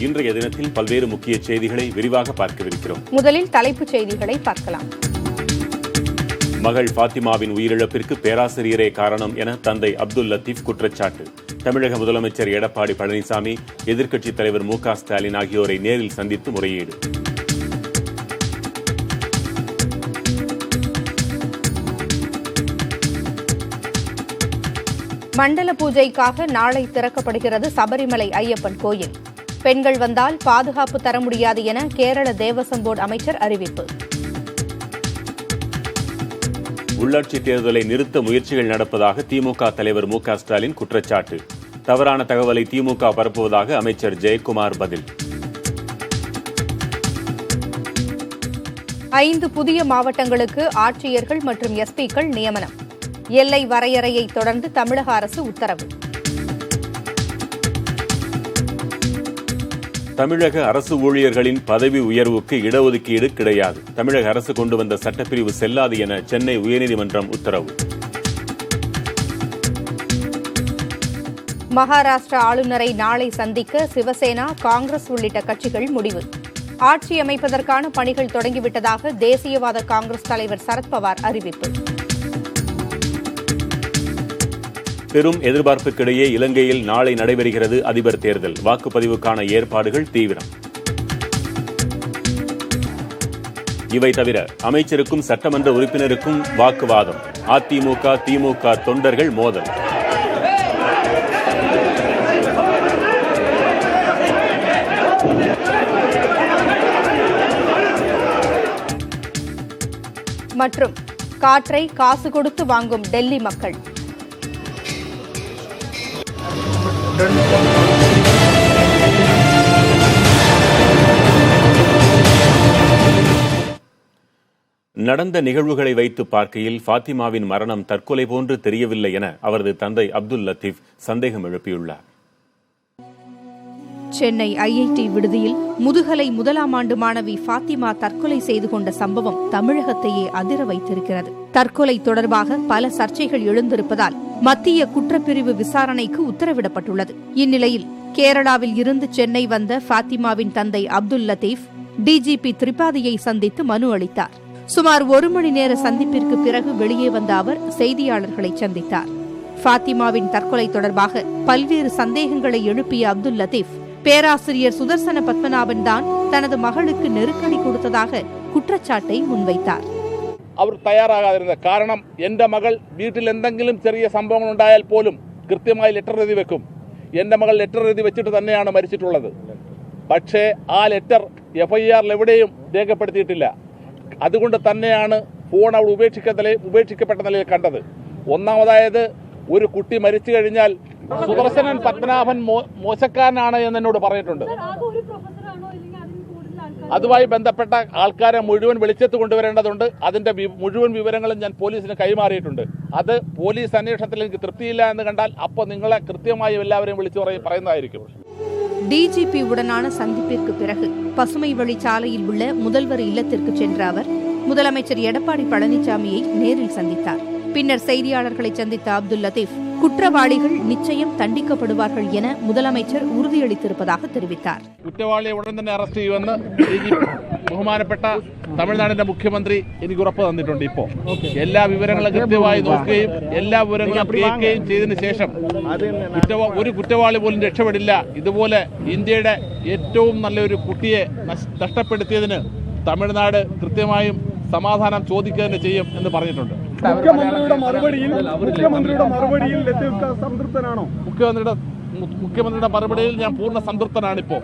இன்றைய தினத்தில் பல்வேறு முக்கிய செய்திகளை விரிவாக பார்க்கவிருக்கிறோம். முதலில் தலைப்புச் செய்திகளை பார்க்கலாம். மகள் ஃபாத்திமாவின் உயிரிழப்பிற்கு பேராசிரியரே காரணம் என தந்தை அப்துல் லத்தீப் குற்றச்சாட்டு. தமிழக முதலமைச்சர் எடப்பாடி பழனிசாமி, எதிர்க்கட்சித் தலைவர் மு க ஸ்டாலின் ஆகியோரை நேரில் சந்தித்து முறையீடு. மண்டல பூஜைக்காக நாளை திறக்கப்படுகிறது சபரிமலை ஐயப்பன் கோயில். பெண்கள் வந்தால் பாதுகாப்பு தர முடியாது என கேரள தேவசம் போர்டு அமைச்சர் அறிவிப்பு. உள்ளாட்சி தேர்தலை நிறுத்த முயற்சிகள் நடப்பதாக திமுக தலைவர் மு க ஸ்டாலின் குற்றச்சாட்டு. தவறான தகவலை திமுக பரப்புவதாக அமைச்சர் ஜெயக்குமார் பதில். 5 புதிய மாவட்டங்களுக்கு ஆட்சியர்கள் மற்றும் எஸ்பிக்கள் நியமனம். எல்லை வரையறையை தொடர்ந்து தமிழக அரசு உத்தரவு. தமிழக அரசு ஊழியர்களின் பதவி உயர்வுக்கு இடஒதுக்கீடு கிடையாது. தமிழக அரசு கொண்டு வந்த சட்டப்பிரிவு செல்லாது என சென்னை உயர்நீதிமன்றம் உத்தரவு. மகாராஷ்டிரா ஆளுநரை நாளை சந்திக்க சிவசேனா, காங்கிரஸ் உள்ளிட்ட கட்சிகள் முடிவு. ஆட்சி அமைப்பதற்கான பணிகள் தொடங்கிவிட்டதாக தேசியவாத காங்கிரஸ் தலைவர் சரத்பவார் அறிவிப்பு. பெரும் எதிர்பார்ப்புக்கிடையே இலங்கையில் நாளை நடைபெறுகிறது அதிபர் தேர்தல். வாக்குப்பதிவுக்கான ஏற்பாடுகள் தீவிரம். இவை தவிர அமைச்சருக்கும் சட்டமன்ற உறுப்பினருக்கும் வாக்குவாதம். அதிமுக திமுக தொண்டர்கள் மோதல். மற்றும் காற்றை காசு கொடுத்து வாங்கும் டெல்லி மக்கள். நடந்த நிகழ்வுகளை வைத்து பார்க்கையில் ஃபாத்திமாவின் மரணம் தற்கொலை போன்று தெரியவில்லை என அவரது தந்தை அப்துல் லத்தீப் சந்தேகம் எழுப்பியுள்ளார். சென்னை ஐஐடி விடுதியில் முதுகலை முதலாம் ஆண்டு மாணவி ஃபாத்திமா தற்கொலை செய்து கொண்ட சம்பவம் தமிழகத்தையே அதிர வைத்திருக்கிறது. தற்கொலை தொடர்பாக பல சர்ச்சைகள் எழுந்திருப்பதால் மத்திய குற்றப்பிரிவு விசாரணைக்கு உத்தரவிடப்பட்டுள்ளது. இந்நிலையில் கேரளாவில் இருந்து சென்னை வந்த ஃபாத்திமாவின் தந்தை அப்துல் லத்தீப் டிஜிபி திரிபாதியை சந்தித்து மனு அளித்தார். சுமார் 1 மணி நேர சந்திப்பிற்கு பிறகு வெளியே வந்த அவர் செய்தியாளர்களை சந்தித்தார். ஃபாத்திமாவின் தற்கொலை தொடர்பாக பல்வேறு சந்தேகங்களை எழுப்பிய அப்துல் லத்தீப், பேராசிரியர் சுதர்சன பத்மநாபன் தான் தனது மகளுக்கு நெருக்கடி கொடுத்ததாக குற்றச்சாட்டை முன்வைத்தார். അവർ തയ്യാറാകാതിരുന്ന കാരണം എൻ്റെ മകൾ വീട്ടിൽ എന്തെങ്കിലും ചെറിയ സംഭവങ്ങൾ ഉണ്ടായാൽ പോലും കൃത്യമായി ലെറ്റർ എഴുതി വെക്കും. എൻ്റെ മകൾ ലെറ്റർ എഴുതി വെച്ചിട്ട് തന്നെയാണ് മരിച്ചിട്ടുള്ളത്. പക്ഷേ ആ ലെറ്റർ FIR എവിടെയും രേഖപ്പെടുത്തിയിട്ടില്ല. അതുകൊണ്ട് തന്നെയാണ് ഫോൺ അവൾ ഉപേക്ഷിക്കപ്പെട്ട നിലയിൽ കണ്ടത്. ഒന്നാമതായത്, ഒരു കുട്ടി മരിച്ചു കഴിഞ്ഞാൽ സുദർശനൻ പത്മനാഭൻ മോശക്കാരനാണ് എന്ന് എന്നോട് പറഞ്ഞിട്ടുണ്ട്. അതുമായി ബന്ധപ്പെട്ട ആൾക്കാരെ മുഴുവൻ വെളിച്ചത്ത് കൊണ്ടുവരേണ്ടതുണ്ട്. അതിന്റെ മുഴുവൻ വിവരങ്ങളും ഞാൻ പോലീസിന് കൈമാറിയിട്ടുണ്ട്. അത് പോലീസ് അന്വേഷണത്തിൽ എനിക്ക് തൃപ്തിയില്ല എന്ന് കണ്ടാൽ അപ്പോൾ നിങ്ങളെ കൃത്യമായി എല്ലാവരെയും വിളിച്ചു പറയുന്നതായിരിക്കും. டிஜிபி உடனான சந்திப்பிற்கு பிறகு பசுமை வழிச்சாலையில் உள்ள முதல்வர் இல்லத்திற்கு சென்ற அவர் முதலமைச்சர் எடப்பாடி பழனிசாமியை நேரில் சந்தித்தார். பின்னர் செய்தியாளர்களை சந்தித்த அப்துல் லத்தீப், குற்றவாளிகள் நிச்சயம் தண்டிக்கப்படுவார்கள் என முதலமைச்சர் உறுதியளித்திருப்பதாக தெரிவித்தார். കുറ്റവാളിയെ ഉടൻ തന്നെ അറസ്റ്റ് ചെയ്യുമെന്ന് ബഹുമാനപ്പെട്ട തമിഴ്നാടിന്റെ മുഖ്യമന്ത്രി എനിക്ക് ഉറപ്പ് തന്നിട്ടുണ്ട്. ഇപ്പോൾ എല്ലാ വിവരങ്ങളും കൃത്യമായി നോക്കുകയും എല്ലാ വിവരങ്ങളും കേൾക്കുകയും ചെയ്തതിനു ശേഷം ഒരു കുറ്റവാളി പോലും രക്ഷപ്പെടില്ല. ഇതുപോലെ ഇന്ത്യയുടെ ഏറ്റവും നല്ലൊരു കുട്ടിയെ നഷ്ടപ്പെടുത്തിയതിന് തമിഴ്നാട് കൃത്യമായും സമാധാനം ചോദിക്കുക തന്നെ ചെയ്യും എന്ന് പറഞ്ഞിട്ടുണ്ട്. മുഖ്യമന്ത്രിയുടെ മറുപടിയിൽ ഞാൻ പൂർണ്ണ സംതൃപ്തനാണിപ്പോ.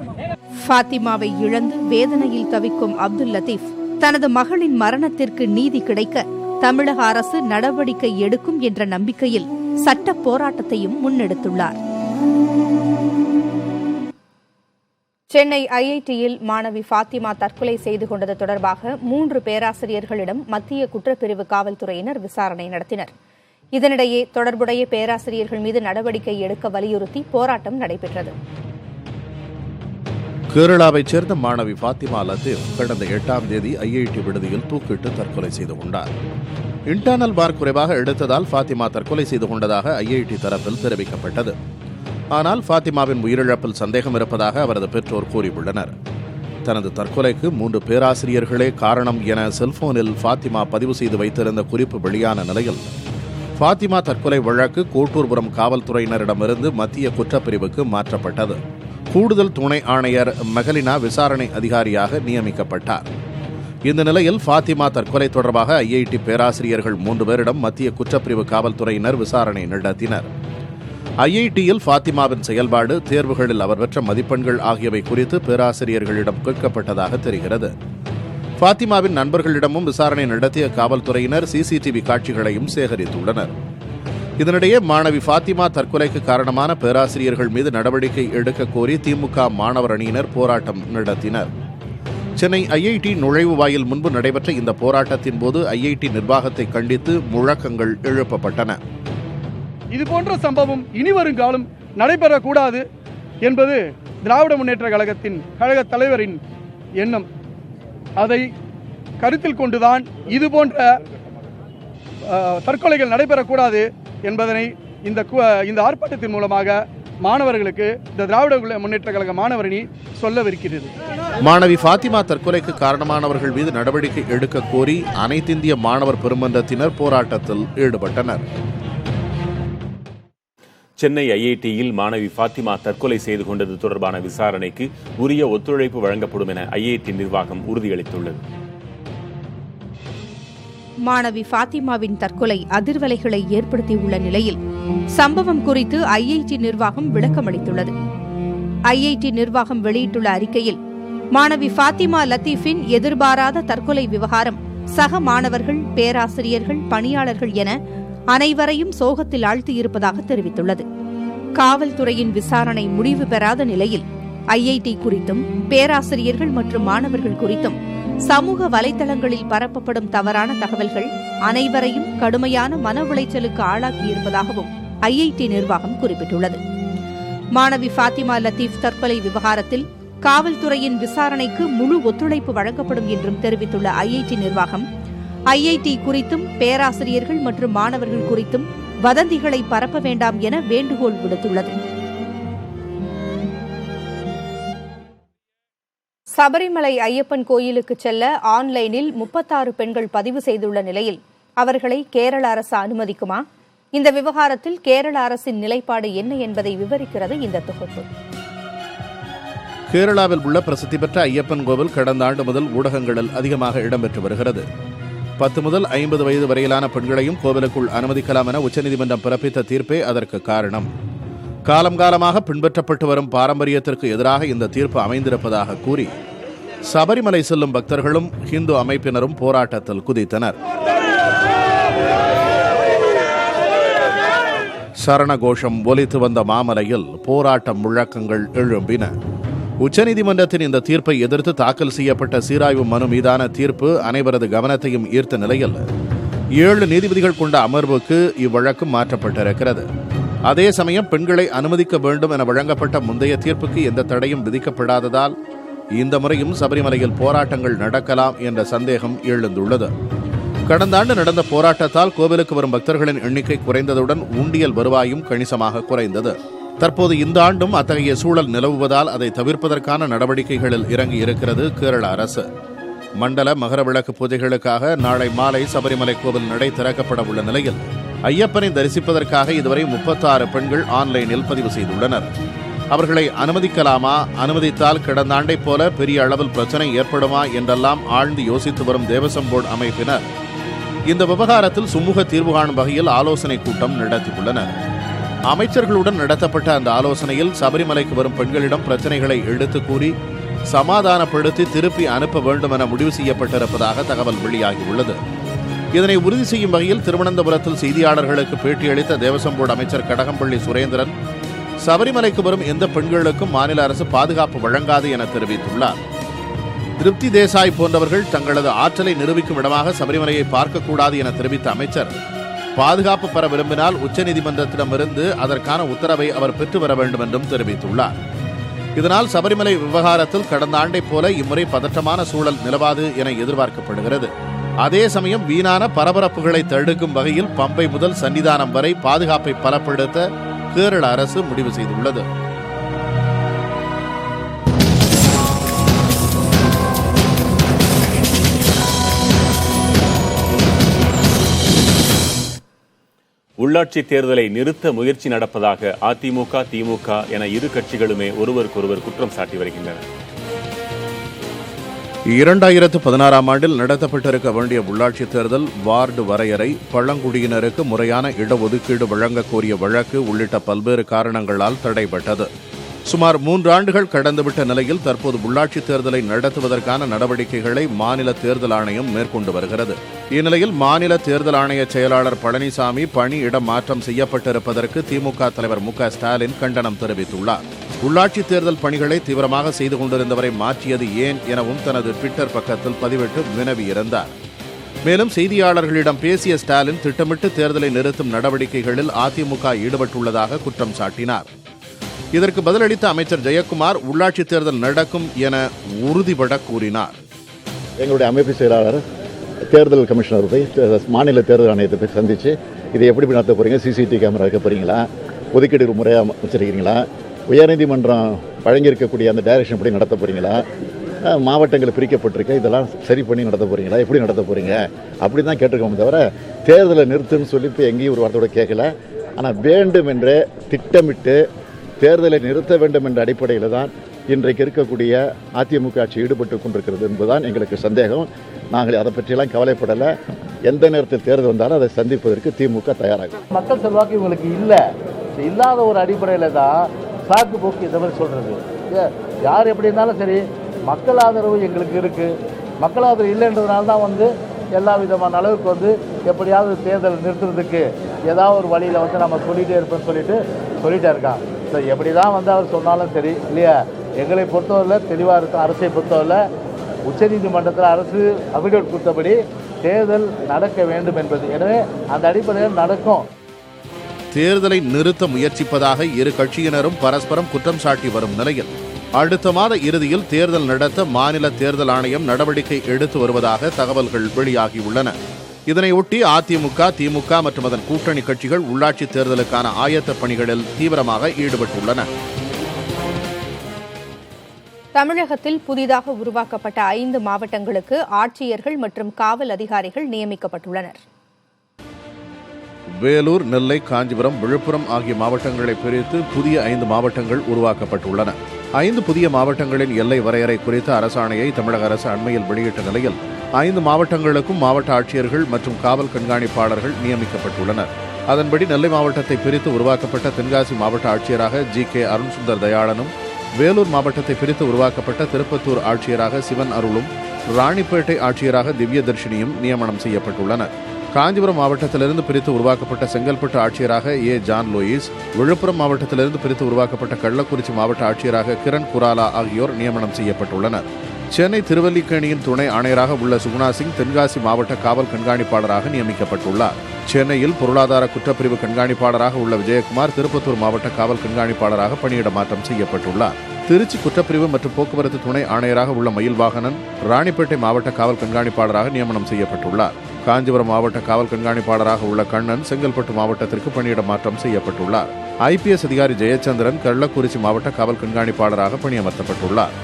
ஃபாத்திமாவை இழந்து வேதனையில் தவிக்கும் அப்துல் லத்தீப், தனது மகளின் மரணத்திற்கு நீதி கிடைக்க தமிழக அரசு நடவடிக்கை எடுக்கும் என்ற நம்பிக்கையில் சட்ட போராட்டத்தையும் முன்னெடுத்துள்ளார். சென்னை ஐஐடியில் மாணவி ஃபாத்திமா தற்கொலை செய்து கொண்டது தொடர்பாக 3 பேராசிரியர்களிடம் மத்திய குற்றப்பிரிவு காவல்துறையினர் விசாரணை நடத்தினர். இதனிடையே தொடர்புடைய பேராசிரியர்கள் மீது நடவடிக்கை எடுக்க வலியுறுத்தி போராட்டம் நடைபெற்றது. கேரளாவைச் சேர்ந்த மாணவி ஃபாத்திமா லத்தீப் கடந்த 8ஆம் தேதி ஐஐடி விடுதியில் தூக்கிட்டு தற்கொலை செய்து கொண்டார். இன்டர்னல் மார்க் குறைவாக எடுத்ததால் ஃபாத்திமா தற்கொலை செய்து கொண்டதாக ஐஐடி தரப்பில் தெரிவிக்கப்பட்டது. ஆனால் ஃபாத்திமாவின் உயிரிழப்பில் சந்தேகம் இருப்பதாக அவரது பெற்றோர் கூறியுள்ளனர். தனது தற்கொலைக்கு 3 பேராசிரியர்களே காரணம் என செல்போனில் ஃபாத்திமா பதிவு செய்து வைத்திருந்த குறிப்பு வெளியான நிலையில் ஃபாத்திமா தற்கொலை வழக்கு கோட்டூர்புரம் காவல்துறையினரிடமிருந்து மத்திய குற்றப்பிரிவுக்கு மாற்றப்பட்டது. கூடுதல் துணை ஆணையர் மெகலினா விசாரணை அதிகாரியாக நியமிக்கப்பட்டார். இந்த நிலையில் ஃபாத்திமா தற்கொலை தொடர்பாக ஐஐடி பேராசிரியர்கள் 3 பேரிடம் மத்திய குற்றப்பிரிவு காவல்துறையினர் விசாரணை நடத்தினர். ஐஐடியில் ஃபாத்திமாவின் செயல்பாடு, தேர்வுகளில் அவர் பெற்ற மதிப்பெண்கள் ஆகியவை குறித்து பேராசிரியர்களிடம் கேட்கப்பட்டதாக தெரிகிறது. ஃபாத்திமாவின் நண்பர்களிடமும் விசாரணை நடத்திய காவல்துறையினர் சிசிடிவி காட்சிகளையும் சேகரித்துள்ளனர். இதனிடையே மாணவி ஃபாத்திமா தற்கொலைக்கு காரணமான பேராசிரியர்கள் மீது நடவடிக்கை எடுக்க கோரி திமுக மாணவர் அணியினர் போராட்டம் நடத்தினர். சென்னை ஐஐடி நுழைவு வாயில் முன்பு நடைபெற்ற இந்த போராட்டத்தின் போது ஐஐடி நிர்வாகத்தை கண்டித்து முழக்கங்கள் எழுப்பப்பட்டன. இதுபோன்ற சம்பவம் இனி வருங்காலம் நடைபெறக்கூடாது என்பது திராவிட முன்னேற்ற கழகத்தின் கழக தலைவரின் எண்ணம். அதை கருத்தில் கொண்டுதான் இதுபோன்ற தற்கொலைகள் நடைபெறக்கூடாது என்பதனை இந்த ஆர்ப்பாட்டத்தின் மூலமாக மாணவர்களுக்கு இந்த திராவிட முன்னேற்ற கழக மாணவரணி சொல்லவிருக்கிறது. மாணவி ஃபாத்திமா தற்கொலைக்கு காரணமானவர்கள் மீது நடவடிக்கை எடுக்க கோரி அனைத்திந்திய மாணவர் பெருமன்றத்தினர் போராட்டத்தில் ஈடுபட்டனர். சென்னை ஐஐடியில் மாணவி ஃபாத்திமா தற்கொலை செய்து கொண்டது தொடர்பான விசாரணைக்கு உரிய ஒத்துழைப்பு வழங்கப்படும் என ஐஐடி நிர்வாகம் உறுதியளித்துள்ளது. மாணவி ஃபாத்திமாவின் தற்கொலை அதிர்வலைகளை ஏற்படுத்தியுள்ள நிலையில் சம்பவம் குறித்து ஐஐடி நிர்வாகம் விளக்கமளித்துள்ளது. ஐஐடி நிர்வாகம் வெளியிட்டுள்ள அறிக்கையில், மாணவி ஃபாத்திமா லத்தீஃபின் எதிர்பாராத தற்கொலை விவகாரம் சக மாணவர்கள், பேராசிரியர்கள், பணியாளர்கள் என அனைவரையும் சோகத்தில் ஆழ்த்தியிருப்பதாக தெரிவித்துள்ளது. காவல்துறையின் விசாரணை முடிவு பெறாத நிலையில் ஐஐடி குறித்தும் பேராசிரியர்கள் மற்றும் மாணவர்கள் குறித்தும் சமூக வலைதளங்களில் பரப்பப்படும் தவறான தகவல்கள் அனைவரையும் கடுமையான மன உளைச்சலுக்கு ஆளாக்கியிருப்பதாகவும் ஐஐடி நிர்வாகம் குறிப்பிட்டுள்ளது. மாணவி ஃபாத்திமா லத்தீப் தற்கொலை விவகாரத்தில் காவல்துறையின் விசாரணைக்கு முழு ஒத்துழைப்பு வழங்கப்படும் என்றும் தெரிவித்துள்ள ஐஐடி நிர்வாகம், ஐஐடி குறித்தும் பேராசிரியர்கள் மற்றும் மாணவர்கள் குறித்தும் வதந்திகளை பரப்ப வேண்டாம் என வேண்டுகோள் விடுத்துள்ளது. சபரிமலை ஐயப்பன் கோயிலுக்கு செல்ல ஆன்லைனில் 36 பெண்கள் பதிவு செய்துள்ள நிலையில் அவர்களை கேரள அரசு அனுமதிக்குமா? இந்த விவகாரத்தில் கேரள அரசின் நிலைப்பாடு என்ன என்பதை விவரிக்கிறது இந்த தொகுப்பு. கேரளாவில் உள்ள பிரசித்தி பெற்ற ஐயப்பன் கோவில் கடந்த ஆண்டு முதல் ஊடகங்களில் அதிகமாக இடம்பெற்று வருகிறது. 10 முதல் 50 வயது வரையிலான பெண்களையும் கோவிலுக்குள் அனுமதிக்கலாம் என உச்சநீதிமன்றம் பிறப்பித்த தீர்ப்பே அதற்கு காரணம். காலமாக பின்பற்றப்பட்டு வரும் பாரம்பரியத்திற்கு எதிராக இந்த தீர்ப்பு அமைந்திருப்பதாக கூறி சபரிமலை செல்லும் பக்தர்களும் ஹிந்து அமைப்பினரும் போராட்டத்தில் குதித்தனர். சரண கோஷம் ஒலித்து வந்த மாமலையில் போராட்ட முழக்கங்கள் எழும்பின. உச்சநீதிமன்றத்தின் இந்த தீர்ப்பை எதிர்த்து தாக்கல் செய்யப்பட்ட சீராய்வு மனு மீதான தீர்ப்பு அனைவரது கவனத்தையும் ஈர்த்த நிலையில் 7 நீதிபதிகள் கொண்ட அமர்வுக்கு இவ்வழக்கு மாற்றப்பட்டிருக்கிறது. அதே சமயம் பெண்களை அனுமதிக்க வேண்டும் என வழங்கப்பட்ட முந்தைய தீர்ப்புக்கு எந்த தடையும் விதிக்கப்படாததால் இந்த முறையும் சபரிமலையில் போராட்டங்கள் நடக்கலாம் என்ற சந்தேகம் எழுந்துள்ளது. கடந்த ஆண்டு நடந்த போராட்டத்தால் கோவிலுக்கு வரும் பக்தர்களின் எண்ணிக்கை குறைந்ததுடன் உண்டியல் வருவாயும் கணிசமாக குறைந்தது. தற்போது இந்த ஆண்டும் அத்தகைய சூழல் நிலவுவதால் அதை தவிர்ப்பதற்கான நடவடிக்கைகளில் இறங்கி இருக்கிறது கேரள அரசு. மண்டல மகர விளக்கு பூஜைகளுக்காக நாளை மாலை சபரிமலை கோவில் நடை திறக்கப்பட உள்ள நிலையில் ஐயப்பனை தரிசிப்பதற்காக இதுவரை 36 பெண்கள் ஆன்லைனில் பதிவு செய்துள்ளனர். அவர்களை அனுமதிக்கலாமா? அனுமதித்தால் கடந்த ஆண்டை போல பெரிய அளவில் பிரச்சனை ஏற்படுமா என்றெல்லாம் ஆழ்ந்து யோசித்து வரும் தேவசம் போர்டு அமைப்பினர் இந்த விவகாரத்தில் சுமூக தீர்வு காணும் வகையில் ஆலோசனை கூட்டம் நடத்தியுள்ளனர். அமைச்சர்களுடன் நடத்தப்பட்ட அந்த ஆலோசனையில் சபரிமலைக்கு வரும் பெண்களிடம் பிரச்சனைகளை எடுத்து கூறி சமாதானப்படுத்தி திருப்பி அனுப்ப வேண்டும் என முடிவு செய்யப்பட்டிருப்பதாக தகவல் வெளியாகியுள்ளது. இதனை உறுதி செய்யும் வகையில் திருவனந்தபுரத்தில் செய்தியாளர்களுக்கு பேட்டியளித்த தேவசம் போர்டு அமைச்சர் கடகம்பள்ளி சுரேந்திரன், சபரிமலைக்கு வரும் எந்த பெண்களுக்கும் மாநில அரசு பாதுகாப்பு வழங்காது என தெரிவித்துள்ளார். திருப்தி தேசாய் போன்றவர்கள் தங்களது ஆற்றலை நிரூபிக்கும் இடமாக சபரிமலையை பார்க்கக்கூடாது என தெரிவித்த அமைச்சர், பாதுகாப்பு பெற விரும்பினால் உச்சநீதிமன்றத்திடமிருந்து அதற்கான உத்தரவை அவர் பெற்று வர வேண்டும் என்றும் தெரிவித்துள்ளார். இதனால் சபரிமலை விவகாரத்தில் கடந்த ஆண்டை போல இம்முறை பதற்றமான சூழல் நிலவாது என எதிர்பார்க்கப்படுகிறது. அதே சமயம் வீணான பரபரப்புகளை தடுக்கும் வகையில் பம்பை முதல் சன்னிதானம் வரை பாதுகாப்பை பலப்படுத்த கேரள அரசு முடிவு செய்துள்ளது. உள்ளாட்சி தேர்தலை நிறுத்த முயற்சி நடப்பதாக அதிமுக, திமுக என இரு கட்சிகளுமே ஒருவருக்கொருவர் குற்றம் சாட்டி வருகின்றன. 2016ஆம் ஆண்டில் நடத்தப்பட்டிருக்க வேண்டிய உள்ளாட்சி தேர்தல், வார்டு வரையறை, பழங்குடியினருக்கு முறையான இடஒதுக்கீடு வழங்க கோரிய வழக்கு உள்ளிட்ட பல்வேறு காரணங்களால் தடைபட்டது. சுமார் 3 ஆண்டுகள் கடந்துவிட்ட நிலையில் தற்போது உள்ளாட்சி தேர்தலை நடத்துவதற்கான நடவடிக்கைகளை மாநில தேர்தல் ஆணையம் மேற்கொண்டு வருகிறது. இந்நிலையில் மாநில தேர்தல் ஆணைய செயலாளர் பழனிசாமி பணி இடம் மாற்றம் செய்யப்பட்டிருப்பதற்கு திமுக தலைவர் மு க ஸ்டாலின் கண்டனம் தெரிவித்துள்ளார். உள்ளாட்சி தேர்தல் பணிகளை தீவிரமாக செய்து கொண்டிருந்தவரை மாற்றியது ஏன் எனவும் தனது ட்விட்டர் பக்கத்தில் பதிவிட்டு வினவியிருந்தார். மேலும் செய்தியாளர்களிடம் பேசிய ஸ்டாலின் திட்டமிட்டு தேர்தலை நிறுத்தும் நடவடிக்கைகளில் அதிமுக ஈடுபட்டுள்ளதாக குற்றம் சாட்டினார். இதற்கு பதிலளித்த அமைச்சர் ஜெயக்குமார் உள்ளாட்சி தேர்தல் நடக்கும் என உறுதிபட கூறினார். எங்களுடைய அமைப்பு செயலாளர் தேர்தல் கமிஷனர் போய் மாநில தேர்தல் ஆணையத்தை போய் சந்தித்து இதை எப்படி நடத்த போகிறீங்க, சிசிடிவி கேமரா வைக்க போகிறீங்களா, ஒதுக்கீடு முறையாக வச்சிருக்கீங்களா, உயர்நீதிமன்றம் வழங்கியிருக்கக்கூடிய அந்த டைரக்ஷன் எப்படி நடத்த போகிறீங்களா, மாவட்டங்கள் பிரிக்கப்பட்டிருக்க இதெல்லாம் சரி பண்ணி நடத்த போகிறீங்களா, எப்படி நடத்த போகிறீங்க அப்படி தான் கேட்டிருக்கோம் தவிர தேர்தலை நிறுத்துன்னு சொல்லி இப்போ எங்கேயும் ஒரு வார்த்தையோட கேட்கல. ஆனால் வேண்டும் என்றே திட்டமிட்டு தேர்தலை நிறுத்த வேண்டும் என்ற அடிப்படையில் தான் இன்றைக்கு இருக்கக்கூடிய அதிமுக ஆட்சி ஈடுபட்டு கொண்டிருக்கிறது என்பதுதான் எங்களுக்கு சந்தேகம். நாங்கள் அதை பற்றியெல்லாம் கவலைப்படலை. எந்த நேரத்தில் தேர்தல் வந்தாலும் அதை சந்திப்பதற்கு திமுக தயாராகும். மக்கள் செல்வாக்கு இவங்களுக்கு இல்லை, இல்லாத ஒரு அடிப்படையில் தான் சாக்கு போக்கு இந்த மாதிரி சொல்கிறது. யார் எப்படி இருந்தாலும் சரி, மக்கள் ஆதரவு எங்களுக்கு இருக்குது. மக்கள் ஆதரவு இல்லைன்றதுனால தான் எல்லா விதமான அளவுக்கு எப்படியாவது தேர்தல் நிறுத்துறதுக்கு ஏதாவது ஒரு வழியில் நம்ம சொல்லிகிட்டே இருப்போம்னு சொல்லிகிட்டே இருக்கான். ஸோ எப்படி தான் அவர் சொன்னாலும் சரி இல்லையா, எங்களை பொறுத்தவரையில் தெளிவாக இருக்கும். அரசை பொறுத்தவரையில் உச்சநீதிமன்றத்தில் அரசு அபிடேவிட் கொடுத்தபடி தேர்தல் நடக்க வேண்டும் என்பது. எனவே அந்த அடிப்படையில் நடக்கும். தேர்தலை நிறுத்த முயற்சிப்பதாக இரு கட்சியினரும் பரஸ்பரம் குற்றம் சாட்டி வரும் நிலையில் அடுத்த மாத இறுதியில் தேர்தல் நடத்த மாநில தேர்தல் ஆணையம் நடவடிக்கை எடுத்து வருவதாக தகவல்கள் வெளியாகியுள்ளன. இதனையொட்டி அதிமுக, திமுக மற்றும் அதன் கூட்டணி கட்சிகள் உள்ளாட்சி தேர்தலுக்கான ஆயத்த பணிகளில் தீவிரமாக ஈடுபட்டுள்ளன. தமிழகத்தில் புதிதாக உருவாக்கப்பட்ட 5 மாவட்டங்களுக்கு ஆட்சியர்கள் மற்றும் காவல் அதிகாரிகள் நியமிக்கப்பட்டுள்ளனர். வேலூர், நெல்லை, காஞ்சிபுரம், விழுப்புரம் ஆகிய மாவட்டங்களை பிரித்து புதிய 5 மாவட்டங்கள் உருவாக்கப்பட்டுள்ளன. 5 புதிய மாவட்டங்களின் எல்லை வரையறை குறித்த அரசாணையை தமிழக அரசு அண்மையில் வெளியிட்ட நிலையில் 5 மாவட்டங்களுக்கும் மாவட்ட ஆட்சியர்கள் மற்றும் காவல் கண்காணிப்பாளர்கள் நியமிக்கப்பட்டுள்ளனர். அதன்படி நெல்லை மாவட்டத்தை பிரித்து உருவாக்கப்பட்ட தென்காசி மாவட்ட ஆட்சியராக ஜி.கே. அருண்சுந்தர் தயாளனும், வேலூர் மாவட்டத்தை பிரித்து உருவாக்கப்பட்ட திருப்பத்தூர் ஆட்சியராக சிவன் அருளும், ராணிப்பேட்டை ஆட்சியராக திவ்யதர்ஷினியும் நியமனம் செய்யப்பட்டுள்ளனர். காஞ்சிபுரம் மாவட்டத்திலிருந்து பிரித்து உருவாக்கப்பட்ட செங்கல்பட்டு ஆட்சியராக ஏ. ஜான் லூயிஸ், விழுப்புரம் மாவட்டத்திலிருந்து பிரித்து உருவாக்கப்பட்ட கள்ளக்குறிச்சி மாவட்ட ஆட்சியராக கிரண் குராலா ஆகியோர் நியமனம் செய்யப்பட்டுள்ளனர். சென்னை திருவல்லிக்கேணியின் துணை ஆணையராக உள்ள சுகுணா சிங் தென்காசி மாவட்ட காவல் கண்காணிப்பாளராக நியமிக்கப்பட்டுள்ளார். சென்னையில் பொருளாதார குற்றப்பிரிவு கண்காணிப்பாளராக உள்ள விஜயகுமார் திருப்பத்தூர் மாவட்ட காவல் கண்காணிப்பாளராக பணியிட மாற்றம் செய்யப்பட்டுள்ளார். திருச்சி குற்றப்பிரிவு மற்றும் போக்குவரத்து துணை ஆணையராக உள்ள மயில்வாகனன் ராணிப்பேட்டை மாவட்ட காவல் கண்காணிப்பாளராக நியமனம் செய்யப்பட்டுள்ளார். காஞ்சிபுரம் மாவட்ட காவல் கண்காணிப்பாளராக உள்ள கண்ணன் செங்கல்பட்டு மாவட்டத்திற்கு பணியிட மாற்றம் செய்யப்பட்டுள்ளார். IPS அதிகாரி ஜெயச்சந்திரன் கள்ளக்குறிச்சி மாவட்ட காவல் கண்காணிப்பாளராக பணியமர்த்தப்பட்டுள்ளார்.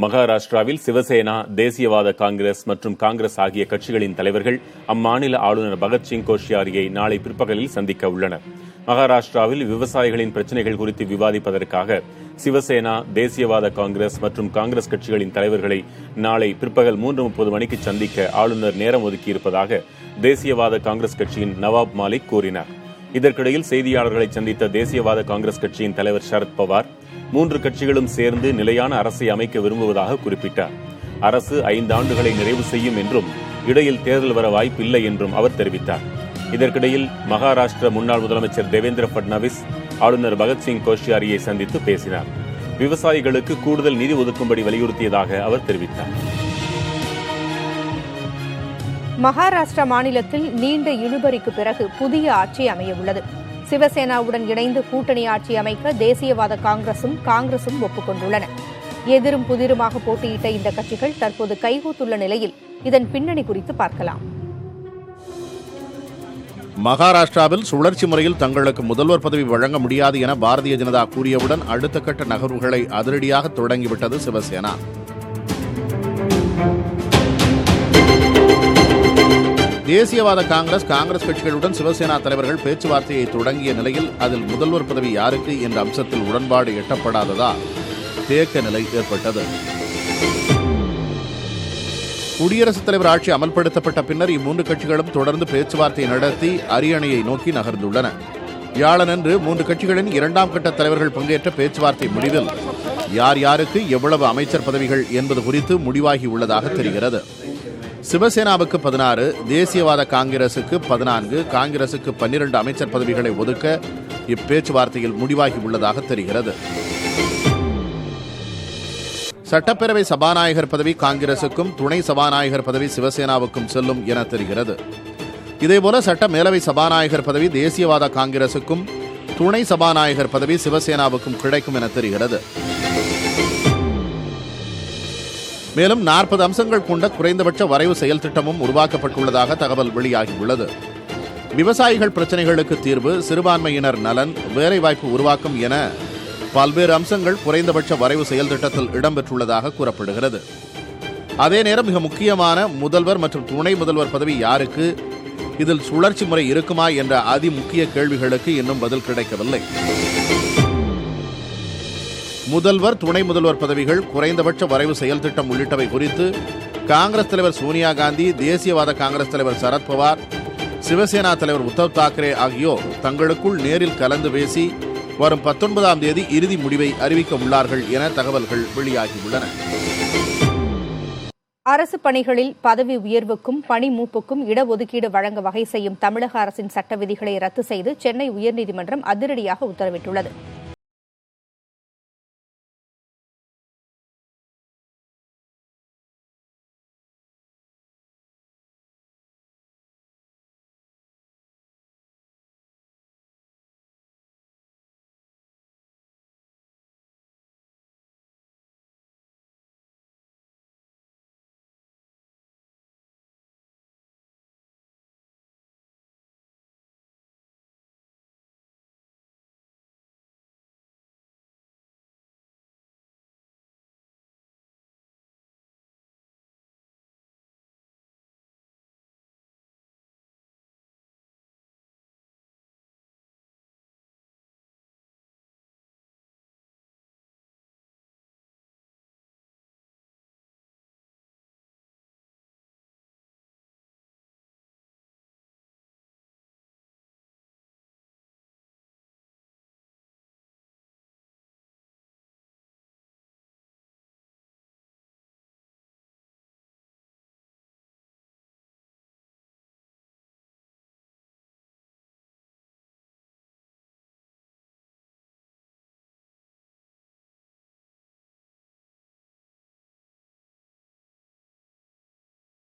மகாராஷ்டிராவில் சிவசேனா, தேசியவாத காங்கிரஸ் மற்றும் காங்கிரஸ் ஆகிய கட்சிகளின் தலைவர்கள் அம்மாநில ஆளுநர் பகத்சிங் கோஷ்யாரியை நாளை பிற்பகலில் சந்திக்க உள்ளனர். மகாராஷ்டிராவில் விவசாயிகளின் பிரச்சினைகள் குறித்து விவாதிப்பதற்காக சிவசேனா, தேசியவாத காங்கிரஸ் மற்றும் காங்கிரஸ் கட்சிகளின் தலைவர்களை நாளை பிற்பகல் 3:30 மணிக்கு சந்திக்க ஆளுநர் நேரம் ஒதுக்கியிருப்பதாக தேசியவாத காங்கிரஸ் கட்சியின் நவாப் மாலிக் கூறினார். இதற்கிடையில் செய்தியாளர்களை சந்தித்த தேசியவாத காங்கிரஸ் கட்சியின் தலைவர் சரத் பவார் 3 கட்சிகளும் சேர்ந்து நிலையான அரசை அமைக்க விரும்புவதாக குறிப்பிட்டார். அரசு 5 ஆண்டுகளை நிறைவு செய்யும் என்றும் இடையில் தேர்தல் வர வாய்ப்பில்லை என்றும் அவர் தெரிவித்தார். இதற்கிடையில் மகாராஷ்டிர முன்னாள் முதலமைச்சர் தேவேந்திர பட்னாவிஸ் ஆளுநர் பகத்சிங் கோஷ்யாரியை சந்தித்து பேசினார். விவசாயிகளுக்கு கூடுதல் நிதி ஒதுக்கும்படி வலியுறுத்தியதாக அவர் தெரிவித்தார். மகாராஷ்டிரா மாநிலத்தில் நீண்ட இழுபறிக்கு பிறகு புதிய ஆட்சி அமையவுள்ளது. சிவசேனாவுடன் இணைந்து கூட்டணி ஆட்சி அமைக்க தேசியவாத காங்கிரசும் ஒப்புக்கொண்டுள்ளன. எதிரும் புதிருமாக போட்டியிட்ட இந்த கட்சிகள் தற்போது கைகோத்துள்ள நிலையில் இதன் பின்னணி குறித்து பார்க்கலாம். மகாராஷ்டிராவில் சுழற்சி முறையில் தங்களுக்கு முதல்வர் பதவி வழங்க முடியாது என பாரதிய ஜனதா கூறியவுடன் அடுத்த கட்ட நகர்வுகளை அதிரடியாக தொடங்கிவிட்டது சிவசேனா. தேசியவாத காங்கிரஸ் கட்சிகளுடன் சிவசேனா தலைவர்கள் பேச்சுவார்த்தையை தொடங்கிய நிலையில் அதில் முதல்வர் பதவி யாருக்கு என்ற அம்சத்தில் உடன்பாடு எட்டப்படாததால் தேக்க நிலை ஏற்பட்டது. குடியரசுத் தலைவர் ஆட்சி அமல்படுத்தப்பட்ட பின்னர் இம்மூன்று கட்சிகளும் தொடர்ந்து பேச்சுவார்த்தை நடத்தி அரியணையை நோக்கி நகர்ந்துள்ளன. வியாழனன்று மூன்று கட்சிகளின் இரண்டாம் கட்ட தலைவர்கள் பங்கேற்ற பேச்சுவார்த்தை முடிவில் யார் யாருக்கு எவ்வளவு அமைச்சர் பதவிகள் என்பது குறித்து முடிவாகி உள்ளதாக தெரிகிறது. சிவசேனாவுக்கு 16, தேசியவாத காங்கிரசுக்கு 14, காங்கிரசுக்கு 12 அமைச்சர் பதவிகளை ஒதுக்க இப்பேச்சுவார்த்தையில் முடிவாகி உள்ளதாக தெரிகிறது. சட்டப்பேரவை சபாநாயகர் பதவி காங்கிரசுக்கும் துணை சபாநாயகர் பதவி சிவசேனாவுக்கும் செல்லும் என தெரிகிறது. இதேபோல சட்ட மேலவை சபாநாயகர் பதவி தேசியவாத காங்கிரசுக்கும் துணை சபாநாயகர் பதவி சிவசேனாவுக்கும் கிடைக்கும் என தெரிகிறது. மேலும் 40 அம்சங்கள் கொண்ட குறைந்தபட்ச வரைவு செயல் திட்டமும் உருவாக்கப்பட்டுள்ளதாக தகவல் வெளியாகியுள்ளது. விவசாயிகள் பிரச்சினைகளுக்கு தீர்வு, சிறுபான்மையினர் நலன், வேலைவாய்ப்பு உருவாக்கம் என பல்வேறு அம்சங்கள் குறைந்தபட்ச வரைவு செயல் திட்டத்தில் இடம்பெற்றுள்ளதாக கூறப்படுகிறது. அதே நேரம் மிக முக்கியமான முதல்வர் மற்றும் துணை முதல்வர் பதவி யாருக்கு, இதில் சுழற்சி முறை இருக்குமா என்ற அதிமுக்கிய கேள்விகளுக்கு இன்னும் பதில் கிடைக்கவில்லை. முதல்வர் துணை முதல்வர் பதவிகள், குறைந்தபட்ச வரைவு செயல் திட்டம் உள்ளிட்டவை குறித்து காங்கிரஸ் தலைவர் சோனியா காந்தி, தேசியவாத காங்கிரஸ் தலைவர் சரத்பவார், சிவசேனா தலைவர் உத்தவ் தாக்கரே ஆகியோர் தங்களுக்குள் நேரில் கலந்து பேசி வரும் 19ஆம் தேதி இறுதி முடிவை அறிவிக்க உள்ளார்கள் என தகவல்கள் வெளியாகியுள்ளன. அரசு பணிகளில் பதவி உயர்வுக்கும் பணி மூப்புக்கும் இடஒதுக்கீடு வழங்க வகை செய்யும் தமிழக அரசின் சட்ட விதிகளை ரத்து செய்து சென்னை உயர்நீதிமன்றம் அதிரடியாக உத்தரவிட்டுள்ளது.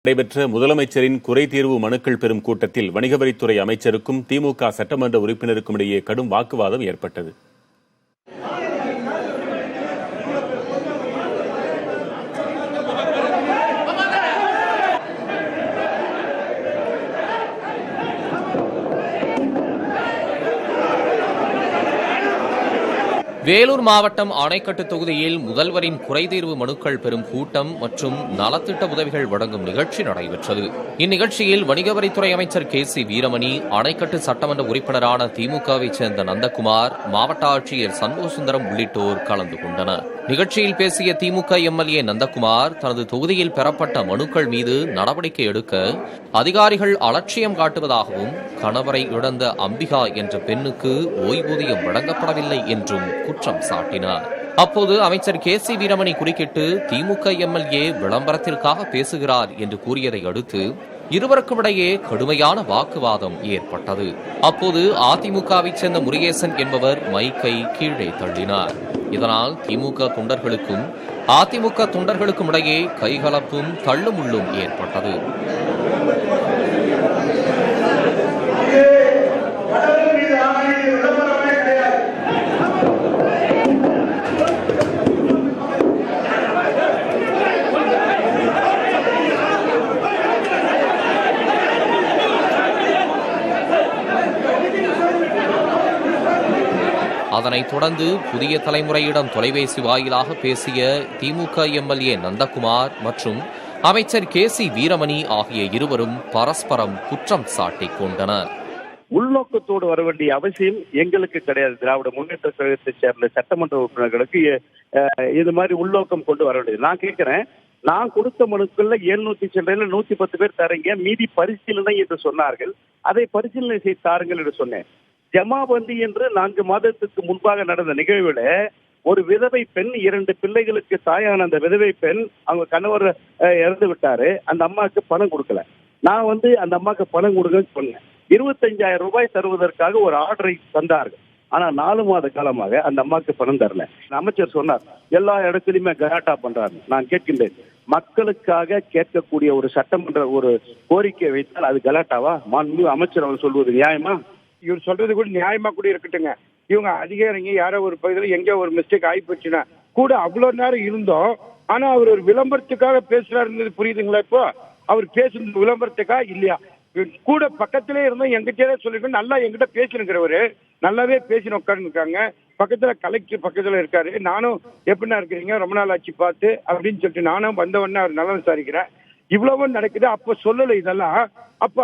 நடைபெற்ற முதலமைச்சரின் குறைதீர்வு மனுக்கள் பெறும் கூட்டத்தில் வணிக வரித்துறை அமைச்சருக்கும் திமுக சட்டமன்ற உறுப்பினருக்கும் இடையே கடும் வாக்குவாதம் ஏற்பட்டது. வேலூர் மாவட்டம் அணைக்கட்டு தொகுதியில் முதல்வரின் குறைதீர்வு மனுக்கள் பெறும் கூட்டம் மற்றும் நலத்திட்ட உதவிகள் வழங்கும் நிகழ்ச்சி நடைபெற்றது. இந்நிகழ்ச்சியில் வணிக வரித்துறை அமைச்சர் KC வீரமணி, அணைக்கட்டு சட்டமன்ற உறுப்பினரான திமுகவைச் சேர்ந்த நந்தகுமார், மாவட்ட ஆட்சியர் சண்முகசுந்தரம் உள்ளிட்டோர் கலந்து கொண்டனர். நிகழ்ச்சியில் பேசிய திமுக MLA நந்தகுமார், தனது தொகுதியில் பெறப்பட்ட மனுக்கள் மீது நடவடிக்கை எடுக்க அதிகாரிகள் அலட்சியம் காட்டுவதாகவும், கணவரை இழந்த அம்பிகா என்ற பெண்ணுக்கு ஓய்வூதியம் வழங்கப்படவில்லை என்றும் குற்றம் சாட்டினார். அப்போது அமைச்சர் KC வீரமணி குறுக்கிட்டு திமுக MLA விளம்பரத்திற்காக பேசுகிறார் என்று கூறியதை அடுத்து இருவருக்கும் இடையே கடுமையான வாக்குவாதம் ஏற்பட்டது. அப்போது அதிமுகவைச் சேர்ந்த முருகேசன் என்பவர் மைக்கை கீழே தள்ளினார். இதனால் திமுக தொண்டர்களுக்கும் அதிமுக தொண்டர்களுக்கும் இடையே கைகலப்பும் தள்ளுமுள்ளும் ஏற்பட்டது. அதனைத் தொடர்ந்து புதிய தலைமுறையிடம் தொலைபேசி வாயிலாக பேசிய திமுக எம்எல்ஏ நந்தகுமார் மற்றும் அமைச்சர் KC வீரமணி ஆகிய இருவரும் பரஸ்பரம் குற்றம் சாட்டிக் கொண்டனர். உள்நோக்கத்தோடு வர வேண்டிய அவசியம் எங்களுக்கு கிடையாது. திராவிட முன்னேற்ற கழகத்தைச் சேர்ந்த சட்டமன்ற உறுப்பினர்களுக்கு இது மாதிரி உள்நோக்கம் கொண்டு வர வேண்டியது. நான் கேட்கிறேன், நான் கொடுத்த மனுக்கள்ல 700 சில்லறையில 110 பேர் தரீங்க, மீதி பரிசீலனை என்று சொன்னார்கள். அதை பரிசீலனை செய்து தாருங்கள் என்று சொன்னேன். ஜமாபந்தி என்று 4 மாதத்துக்கு முன்பாக நடந்த நிகழ்வுல ஒரு விதவை பெண் 2 பிள்ளைகளுக்கு தாயான அந்த விதவை பெண் அவங்க கணவர் இறந்து விட்டாரு. அந்த அம்மாவுக்கு பணம் கொடுக்கல. நான் அந்த அம்மாவுக்கு பணம் கொடுங்கன்னு சொன்னேன். 25,000 ரூபாய் தருவதற்காக ஒரு ஆர்டரை தந்தார்கள். ஆனா 4 மாத காலமாக அந்த அம்மாவுக்கு பணம் தரல. அமைச்சர் சொன்னார், எல்லா இடத்துலயுமே கலாட்டா பண்றாங்க. நான் கேட்கின்றேன், மக்களுக்காக கேட்கக்கூடிய ஒரு சட்டமன்ற ஒரு கோரிக்கை வைத்தால் அது கலாட்டாவா? மாண்புமிகு அமைச்சர் அவர் சொல்வது நியாயமா? இவர் சொல்றது கூட நியாயமா கூட இருக்கட்டுங்க. இவங்க அதிகாரிங்க யாரோ ஒரு பகுதியில் எங்கேயோ ஒரு மிஸ்டேக் ஆகி போச்சுன்னா கூட அவ்வளவு நேரம் இருந்தோம். ஆனா அவர் ஒரு விளம்பரத்துக்காக பேசுறாருன்றது புரியுதுங்களா? இப்போ அவர் பேசுறது விளம்பரத்துக்கா இல்லையா? கூட பக்கத்திலே இருந்தோம், எங்கிட்டே சொல்லிருக்கோம், நல்லா எங்கிட்ட பேசினுக்கிறவரு நல்லாவே பேசின உட்கார்ந்துருக்காங்க. பக்கத்துல கலெக்டர் பக்கத்துல இருக்காரு. நானும் எப்படின்னா இருக்கிறீங்க, ரொம்ப நாள் ஆச்சு பார்த்து அப்படின்னு சொல்லிட்டு நானும் வந்த உடனே அவர் நல்லா விசாரிக்கிறேன். இவ்வளவும் நடக்குது. அப்ப சொல்லலை இதெல்லாம். அப்ப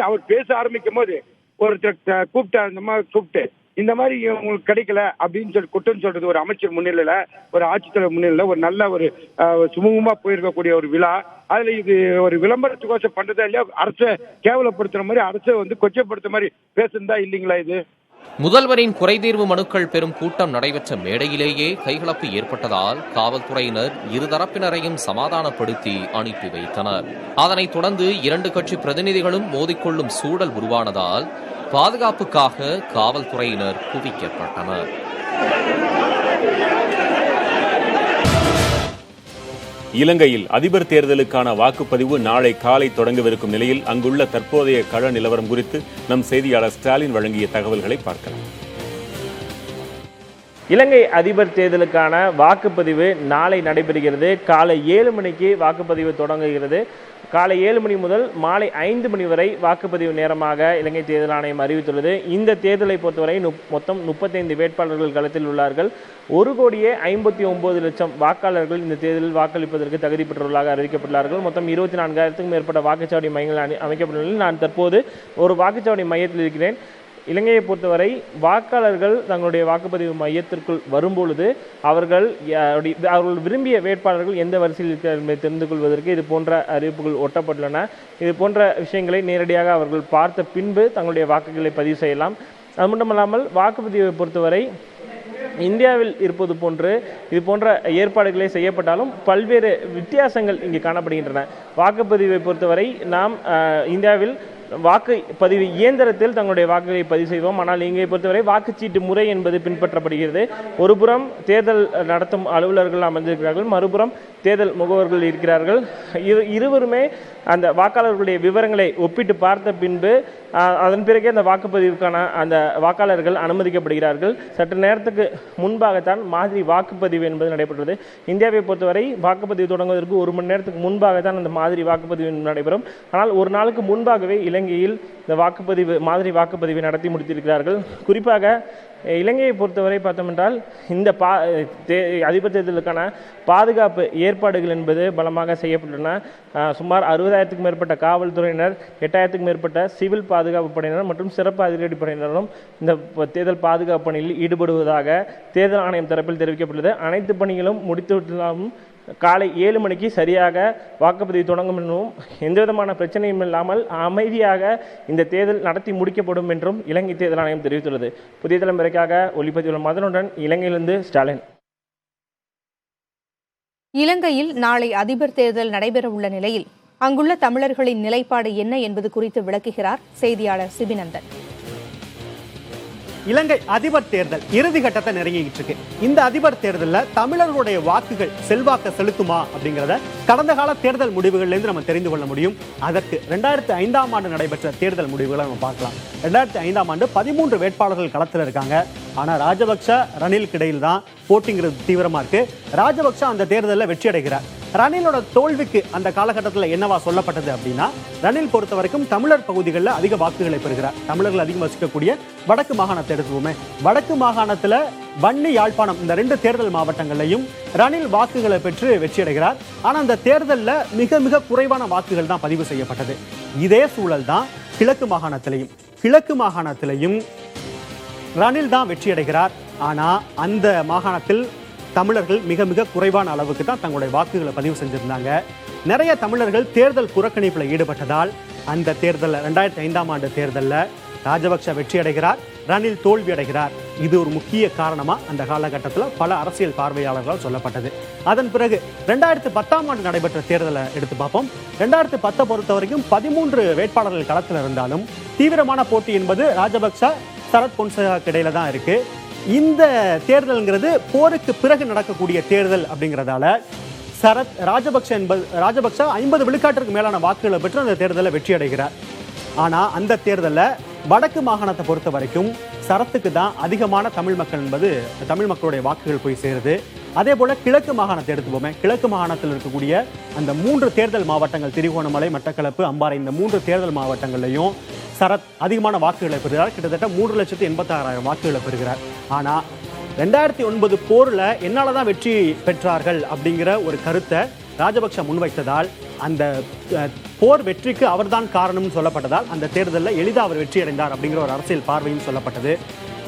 அவர் பேச ஆரம்பிக்கும் போது ஒருத்தர் கூப்பிட்டார், அந்த மாதிரி கூப்பிட்டு இந்த மாதிரி உங்களுக்கு கிடைக்கல அப்படின்னு சொல்லி குற்றம் சொல்றது ஒரு அமைச்சர் முன்னிலையில, ஒரு ஆட்சித்தலைவர் முன்னிலையில ஒரு நல்ல ஒரு சுமூகமா போயிருக்கக்கூடிய ஒரு விழா. அதுல இது ஒரு விளம்பரத்துக்கோசம் பண்றதா இல்லையா? அரசை கேவலப்படுத்துற மாதிரி, அரசை கொச்சப்படுத்துற மாதிரி பேசுறதா இல்லைங்களா இது? முதல்வரின் குறைதீர்வு மனுக்கள் பெறும் கூட்டம் நடைபெற்ற மேடையிலேயே கைகலப்பு ஏற்பட்டதால் காவல்துறையினர் இருதரப்பினரையும் சமாதானப்படுத்தி அனுப்பி வைத்தனர். அதனைத் தொடர்ந்து 2 கட்சி பிரதிநிதிகளும் மோதிக்கொள்ளும் சூழல் உருவானதால் பாதுகாப்புக்காக காவல்துறையினர் குவிக்கப்பட்டனர். இலங்கையில் அதிபர் தேர்தலுக்கான வாக்குப்பதிவு நாளை காலை தொடங்கவிருக்கும் நிலையில் அங்குள்ள தற்போதைய கள நிலவரம் குறித்து நம் செய்தியாளர் ஸ்டாலின் வழங்கிய தகவல்களை பார்க்கலாம். இலங்கை அதிபர் தேர்தலுக்கான வாக்குப்பதிவு நாளை நடைபெறுகிறது. காலை 7 மணிக்கு வாக்குப்பதிவு தொடங்குகிறது. காலை 7 மணி முதல் மாலை 5 மணி வரை வாக்குப்பதிவு நேரமாக இலங்கை தேர்தல் ஆணையம் அறிவித்துள்ளது. இந்த தேர்தலை பொறுத்தவரை மொத்தம் 35 வேட்பாளர்கள் களத்தில் உள்ளார்கள். 1,59,00,000 வாக்காளர்கள் இந்த தேர்தலில் வாக்களிப்பதற்கு தகுதி பெற்றுள்ளதாக அறிவிக்கப்பட்டுள்ளார்கள். மொத்தம் 24,000க்கும் மேற்பட்ட வாக்குச்சாவடி மையங்கள் அமைக்கப்பட்டுள்ளன. நான் தற்போது ஒரு வாக்குச்சாவடி மையத்தில் இருக்கிறேன். இலங்கையை பொறுத்தவரை வாக்காளர்கள் தங்களுடைய வாக்குப்பதிவு மையத்திற்குள் வரும்பொழுது அவர்கள் விரும்பிய வேட்பாளர்கள் எந்த வரிசையில் இருக்கிறார் என்பதை தெரிந்து கொள்வதற்கு இது போன்ற அறிவிப்புகள் ஒட்டப்பட்டுள்ளன. இது போன்ற விஷயங்களை நேரடியாக அவர்கள் பார்த்த பின்பு தங்களுடைய வாக்குகளை பதிவு செய்யலாம். அது மட்டுமல்லாமல் வாக்குப்பதிவை பொறுத்தவரை இந்தியாவில் இருப்பது போன்று இது போன்ற ஏற்பாடுகளே செய்யப்பட்டாலும் பல்வேறு வித்தியாசங்கள் இங்கு காணப்படுகின்றன. வாக்குப்பதிவை பொறுத்தவரை நாம் இந்தியாவில் வாக்குப்பதிவு இயந்திரத்தில் தங்களுடைய வாக்குகளை பதிவு செய்வோம். ஆனால் இங்கே பொறுத்தவரை வாக்குச்சீட்டு முறை என்பது பின்பற்றப்படுகிறது. ஒருபுறம் தேர்தல் நடத்தும் அலுவலர்கள் அமர்ந்திருக்கிறார்கள், மறுபுறம் தேர்தல் முகவர்கள் இருக்கிறார்கள். இருவருமே அந்த வாக்காளர்களுடைய விவரங்களை ஒப்பிட்டு பார்த்த பின்பு அதன் பிறகே அந்த வாக்குப்பதிவுக்கான அந்த வாக்காளர்கள் அனுமதிக்கப்படுகிறார்கள். சற்று நேரத்துக்கு முன்பாகத்தான் மாதிரி வாக்குப்பதிவு என்பது நடைபெற்றது. இந்தியாவை பொறுத்தவரை வாக்குப்பதிவு தொடங்குவதற்கு 1 மணி நேரத்துக்கு முன்பாகத்தான் அந்த மாதிரி வாக்குப்பதிவு நடைபெறும். ஆனால் ஒரு நாளுக்கு முன்பாகவே இலங்கையில் இந்த மாதிரி வாக்குப்பதிவை நடத்தி முடித்திருக்கிறார்கள். குறிப்பாக இலங்கையை பொறுத்தவரை பார்த்தோம் என்றால் இந்த அதிபர் தேர்தலுக்கான பாதுகாப்பு ஏற்பாடுகள் என்பது பலமாக செய்யப்பட்டுள்ளன. சுமார் 60,000க்கும் மேற்பட்ட காவல்துறையினர், 8,000க்கும் மேற்பட்ட சிவில் பாதுகாப்பு படையினர் மற்றும் சிறப்பு அதிரடி படையினரும் இந்த தேர்தல் பாதுகாப்பு பணியில் ஈடுபடுவதாக தேர்தல் ஆணையம் தரப்பில் தெரிவிக்கப்பட்டுள்ளது. அனைத்து பணிகளும் முடித்துவிட்டாலும் காலை 7 மணிக்கு சரியாக வாக்குப்பதிவு தொடங்கும் என்றும் எந்தவிதமான பிரச்சனையும் இல்லாமல் அமைதியாக இந்த தேர்தல் நடத்தி முடிக்கப்படும் என்றும் இலங்கை தேர்தல் ஆணையம் தெரிவித்துள்ளது. புதிய தலைமுறைக்காக ஒளிப்பதிவாளர் மதனுடன் இலங்கையிலிருந்து ஸ்டாலின். இலங்கையில் நாளை அதிபர் தேர்தல் நடைபெறவுள்ள நிலையில் அங்குள்ள தமிழர்களின் நிலைப்பாடு என்ன என்பது குறித்து விளக்குகிறார் செய்தியாளர் சிபிநந்தன். இலங்கை அதிபர் தேர்தல் இறுதி கட்டத்தை நெருங்கிட்டு இருக்கு. இந்த அதிபர் தேர்தலில் தமிழர்களுடைய வாக்குகள் செல்வாக்க செலுத்துமா அப்படிங்கிறத கடந்த கால தேர்தல் முடிவுகள்லேருந்து நம்ம தெரிந்து கொள்ள முடியும். அதற்கு 2005ஆம் ஆண்டு நடைபெற்ற தேர்தல் முடிவுகளை நம்ம பார்க்கலாம். 2005ஆம் ஆண்டு 13 வேட்பாளர்கள் களத்தில் இருக்காங்க. ஆனால் ராஜபக்ச ரணிலுக்கு இடையில் தான் போட்டிங்கிறது தீவிரமா இருக்கு. ராஜபக்ச அந்த தேர்தலில் வெற்றி அடைகிறார். ரணிலோட தோல்விக்கு அந்த காலகட்டத்தில் என்னவா சொல்லப்பட்டது அப்படின்னா, ரணில் பொறுத்த வரைக்கும் தமிழர் பகுதிகளில் அதிக வாக்குகளை பெறுகிறார். தமிழர்கள் அதிகம் வசிக்கக்கூடிய வடக்கு மாகாணத்தை எடுத்துவோமே, வடக்கு மாகாணத்தில் வன்னி, யாழ்ப்பாணம் இந்த 2 தேர்தல் மாவட்டங்களையும் ரணில் வாக்குகளை பெற்று வெற்றியடைகிறார். ஆனால் அந்த தேர்தலில் மிக மிக குறைவான வாக்குகள் தான் பதிவு செய்யப்பட்டது. இதே சூழல் தான் கிழக்கு மாகாணத்திலையும் ரணில் தான் வெற்றியடைகிறார். ஆனால் அந்த மாகாணத்தில் தமிழர்கள் மிக மிக குறைவான அளவுக்கு தான் தங்களுடைய வாக்குகளை பதிவு செஞ்சிருந்தாங்க. நிறைய தமிழர்கள் தேர்தல் புறக்கணிப்பில் ஈடுபட்டதால் அந்த தேர்தலில் 2005ஆம் ஆண்டு தேர்தலில் ராஜபக்ஷ வெற்றி அடைகிறார், ரணில் தோல்வி அடைகிறார். இது ஒரு முக்கிய காரணமா அந்த காலகட்டத்தில் பல அரசியல் பார்வையாளர்களால் சொல்லப்பட்டது. அதன் பிறகு 2010ஆம் ஆண்டு நடைபெற்ற தேர்தலை எடுத்து பார்ப்போம். 2010 பொறுத்த வரைக்கும் 13 வேட்பாளர்கள் களத்தில் இருந்தாலும் தீவிரமான போட்டி என்பது ராஜபக்ஷ, சரத் பொன்சேகாக்கு இடையில தான் இருக்கு. இந்த தேர்தல்ங்கிறது போருக்கு பிறகு நடக்கக்கூடிய தேர்தல் அப்படிங்கிறதால ராஜபக்ஷ 50 விழுக்காட்டிற்கு மேலான வாக்குகளை பெற்று அந்த தேர்தலில் வெற்றி அடைகிறார். ஆனால் அந்த தேர்தலில் வடக்கு மாகாணத்தை பொறுத்த வரைக்கும் சரத்துக்கு தான் அதிகமான தமிழ் மக்களுடைய வாக்குகள் போய் சேருது. அதே போல கிழக்கு மாகாணத்தை எடுத்துப்போமே, கிழக்கு மாகாணத்தில் இருக்கக்கூடிய அந்த 3 தேர்தல் மாவட்டங்கள், திருகோணமலை, மட்டக்களப்பு, அம்பாறை, இந்த 3 தேர்தல் மாவட்டங்கள்லையும் சரத் அதிகமான வாக்குகளை பெறுகிறார். கிட்டத்தட்ட 3,86,000 வாக்குகளை பெறுகிறார். ஆனால் 2009 போரில் என்னால் தான் வெற்றி பெற்றார்கள் அப்படிங்கிற ஒரு கருத்தை ராஜபக்ஷ முன்வைத்ததால், அந்த போர் வெற்றிக்கு அவர்தான் காரணம்னு சொல்லப்பட்டதால் அந்த தேர்தலில் எளிதாக அவர் வெற்றி அடைந்தார் அப்படிங்கிற ஒரு அரசியல் பார்வையும் சொல்லப்பட்டது.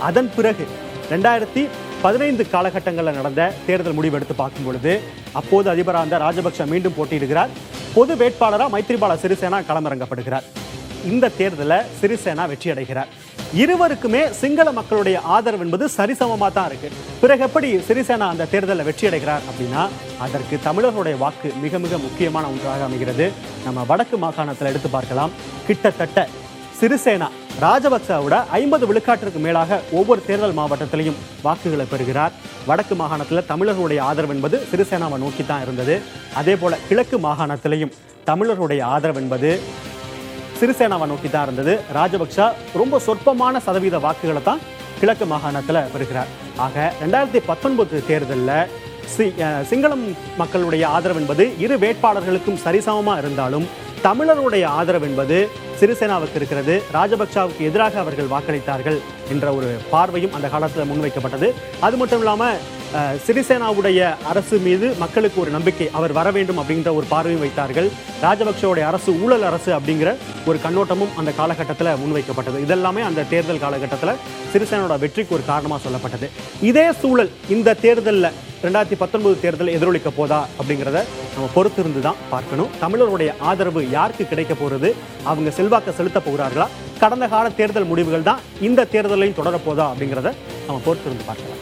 அதன் பிறகு 2015 காலகட்டங்களில் நடந்த தேர்தல் முடிவு எடுத்து பார்க்கும் பொழுது அப்போது அதிபராக இருந்த ராஜபக்ஷ மீண்டும் போட்டியிடுகிறார். பொது வேட்பாளராக மைத்ரிபால சிறிசேனா களமிறங்கப்படுகிறார். இந்த தேர்தலில் சிறிசேனா வெற்றி அடைகிறார். இருவருக்குமே சிங்கள மக்களுடைய ஆதரவு என்பது சரிசமமாக தான் இருக்கு. பிறகு எப்படி சிறிசேனா அந்த தேர்தலில் வெற்றி அடைகிறார் அப்படின்னா, அதற்கு தமிழர்களுடைய வாக்கு மிக மிக முக்கியமான ஒன்றாக அமைகிறது. நம்ம வடக்கு மாகாணத்தில் எடுத்து பார்க்கலாம். கிட்டத்தட்ட சிறிசேனா ராஜபக்சவோட 50 விழுக்காட்டிற்கு மேலாக ஒவ்வொரு தேர்தல் மாவட்டத்திலையும் வாக்குகளை பெறுகிறார். வடக்கு மாகாணத்தில் தமிழர்களுடைய ஆதரவு என்பது சிறிசேனாவை நோக்கி தான் இருந்தது. அதே போல கிழக்கு மாகாணத்திலையும் தமிழர்களுடைய ஆதரவு என்பது சிறிசேனாவை நோக்கி தான் இருந்தது. ராஜபக்ஷ ரொம்ப சொற்பமான சதவீத வாக்குகளை தான் கிழக்கு மாகாணத்தில் பெறுகிறார். ஆக 2019 தேர்தலில் சிங்களம் மக்களுடைய ஆதரவு என்பது இரு வேட்பாளர்களுக்கும் சரிசமமாக இருந்தாலும் தமிழருடைய ஆதரவு என்பது சிறிசேனாவுக்கு இருக்கிறது. ராஜபக்சாவுக்கு எதிராக அவர்கள் வாக்களித்தார்கள் என்ற ஒரு பார்வையும் அந்த காலத்தில் முன்வைக்கப்பட்டது. அது மட்டும் இல்லாமல் சிறிசேனாவுடைய அரசு மீது மக்களுக்கு ஒரு நம்பிக்கை, அவர் வர வேண்டும் அப்படிங்கிற ஒரு பார்வையும் வைத்தார்கள். ராஜபக்சவுடைய அரசு ஊழல் அரசு அப்படிங்கிற ஒரு கண்ணோட்டமும் அந்த காலகட்டத்தில் முன்வைக்கப்பட்டது. இதெல்லாமே அந்த தேர்தல் காலகட்டத்தில் சிறிசேனாவோட வெற்றிக்கு ஒரு காரணமாக சொல்லப்பட்டது. இதே சூழல் இந்த தேர்தலில் 2019 தேர்தல் எதிரொலிக்க போதா அப்படிங்கிறத நம்ம பொறுத்து இருந்து தான் பார்க்கணும். தமிழருடைய ஆதரவு யாருக்கு கிடைக்க போகிறது, அவங்க செல்வாக்க செலுத்த போகிறார்களா, கடந்த கால தேர்தல் முடிவுகள் தான் இந்த தேர்தலையும் தொடரப்போதா அப்படிங்கிறத நம்ம பொறுத்து இருந்து பார்க்கலாம்.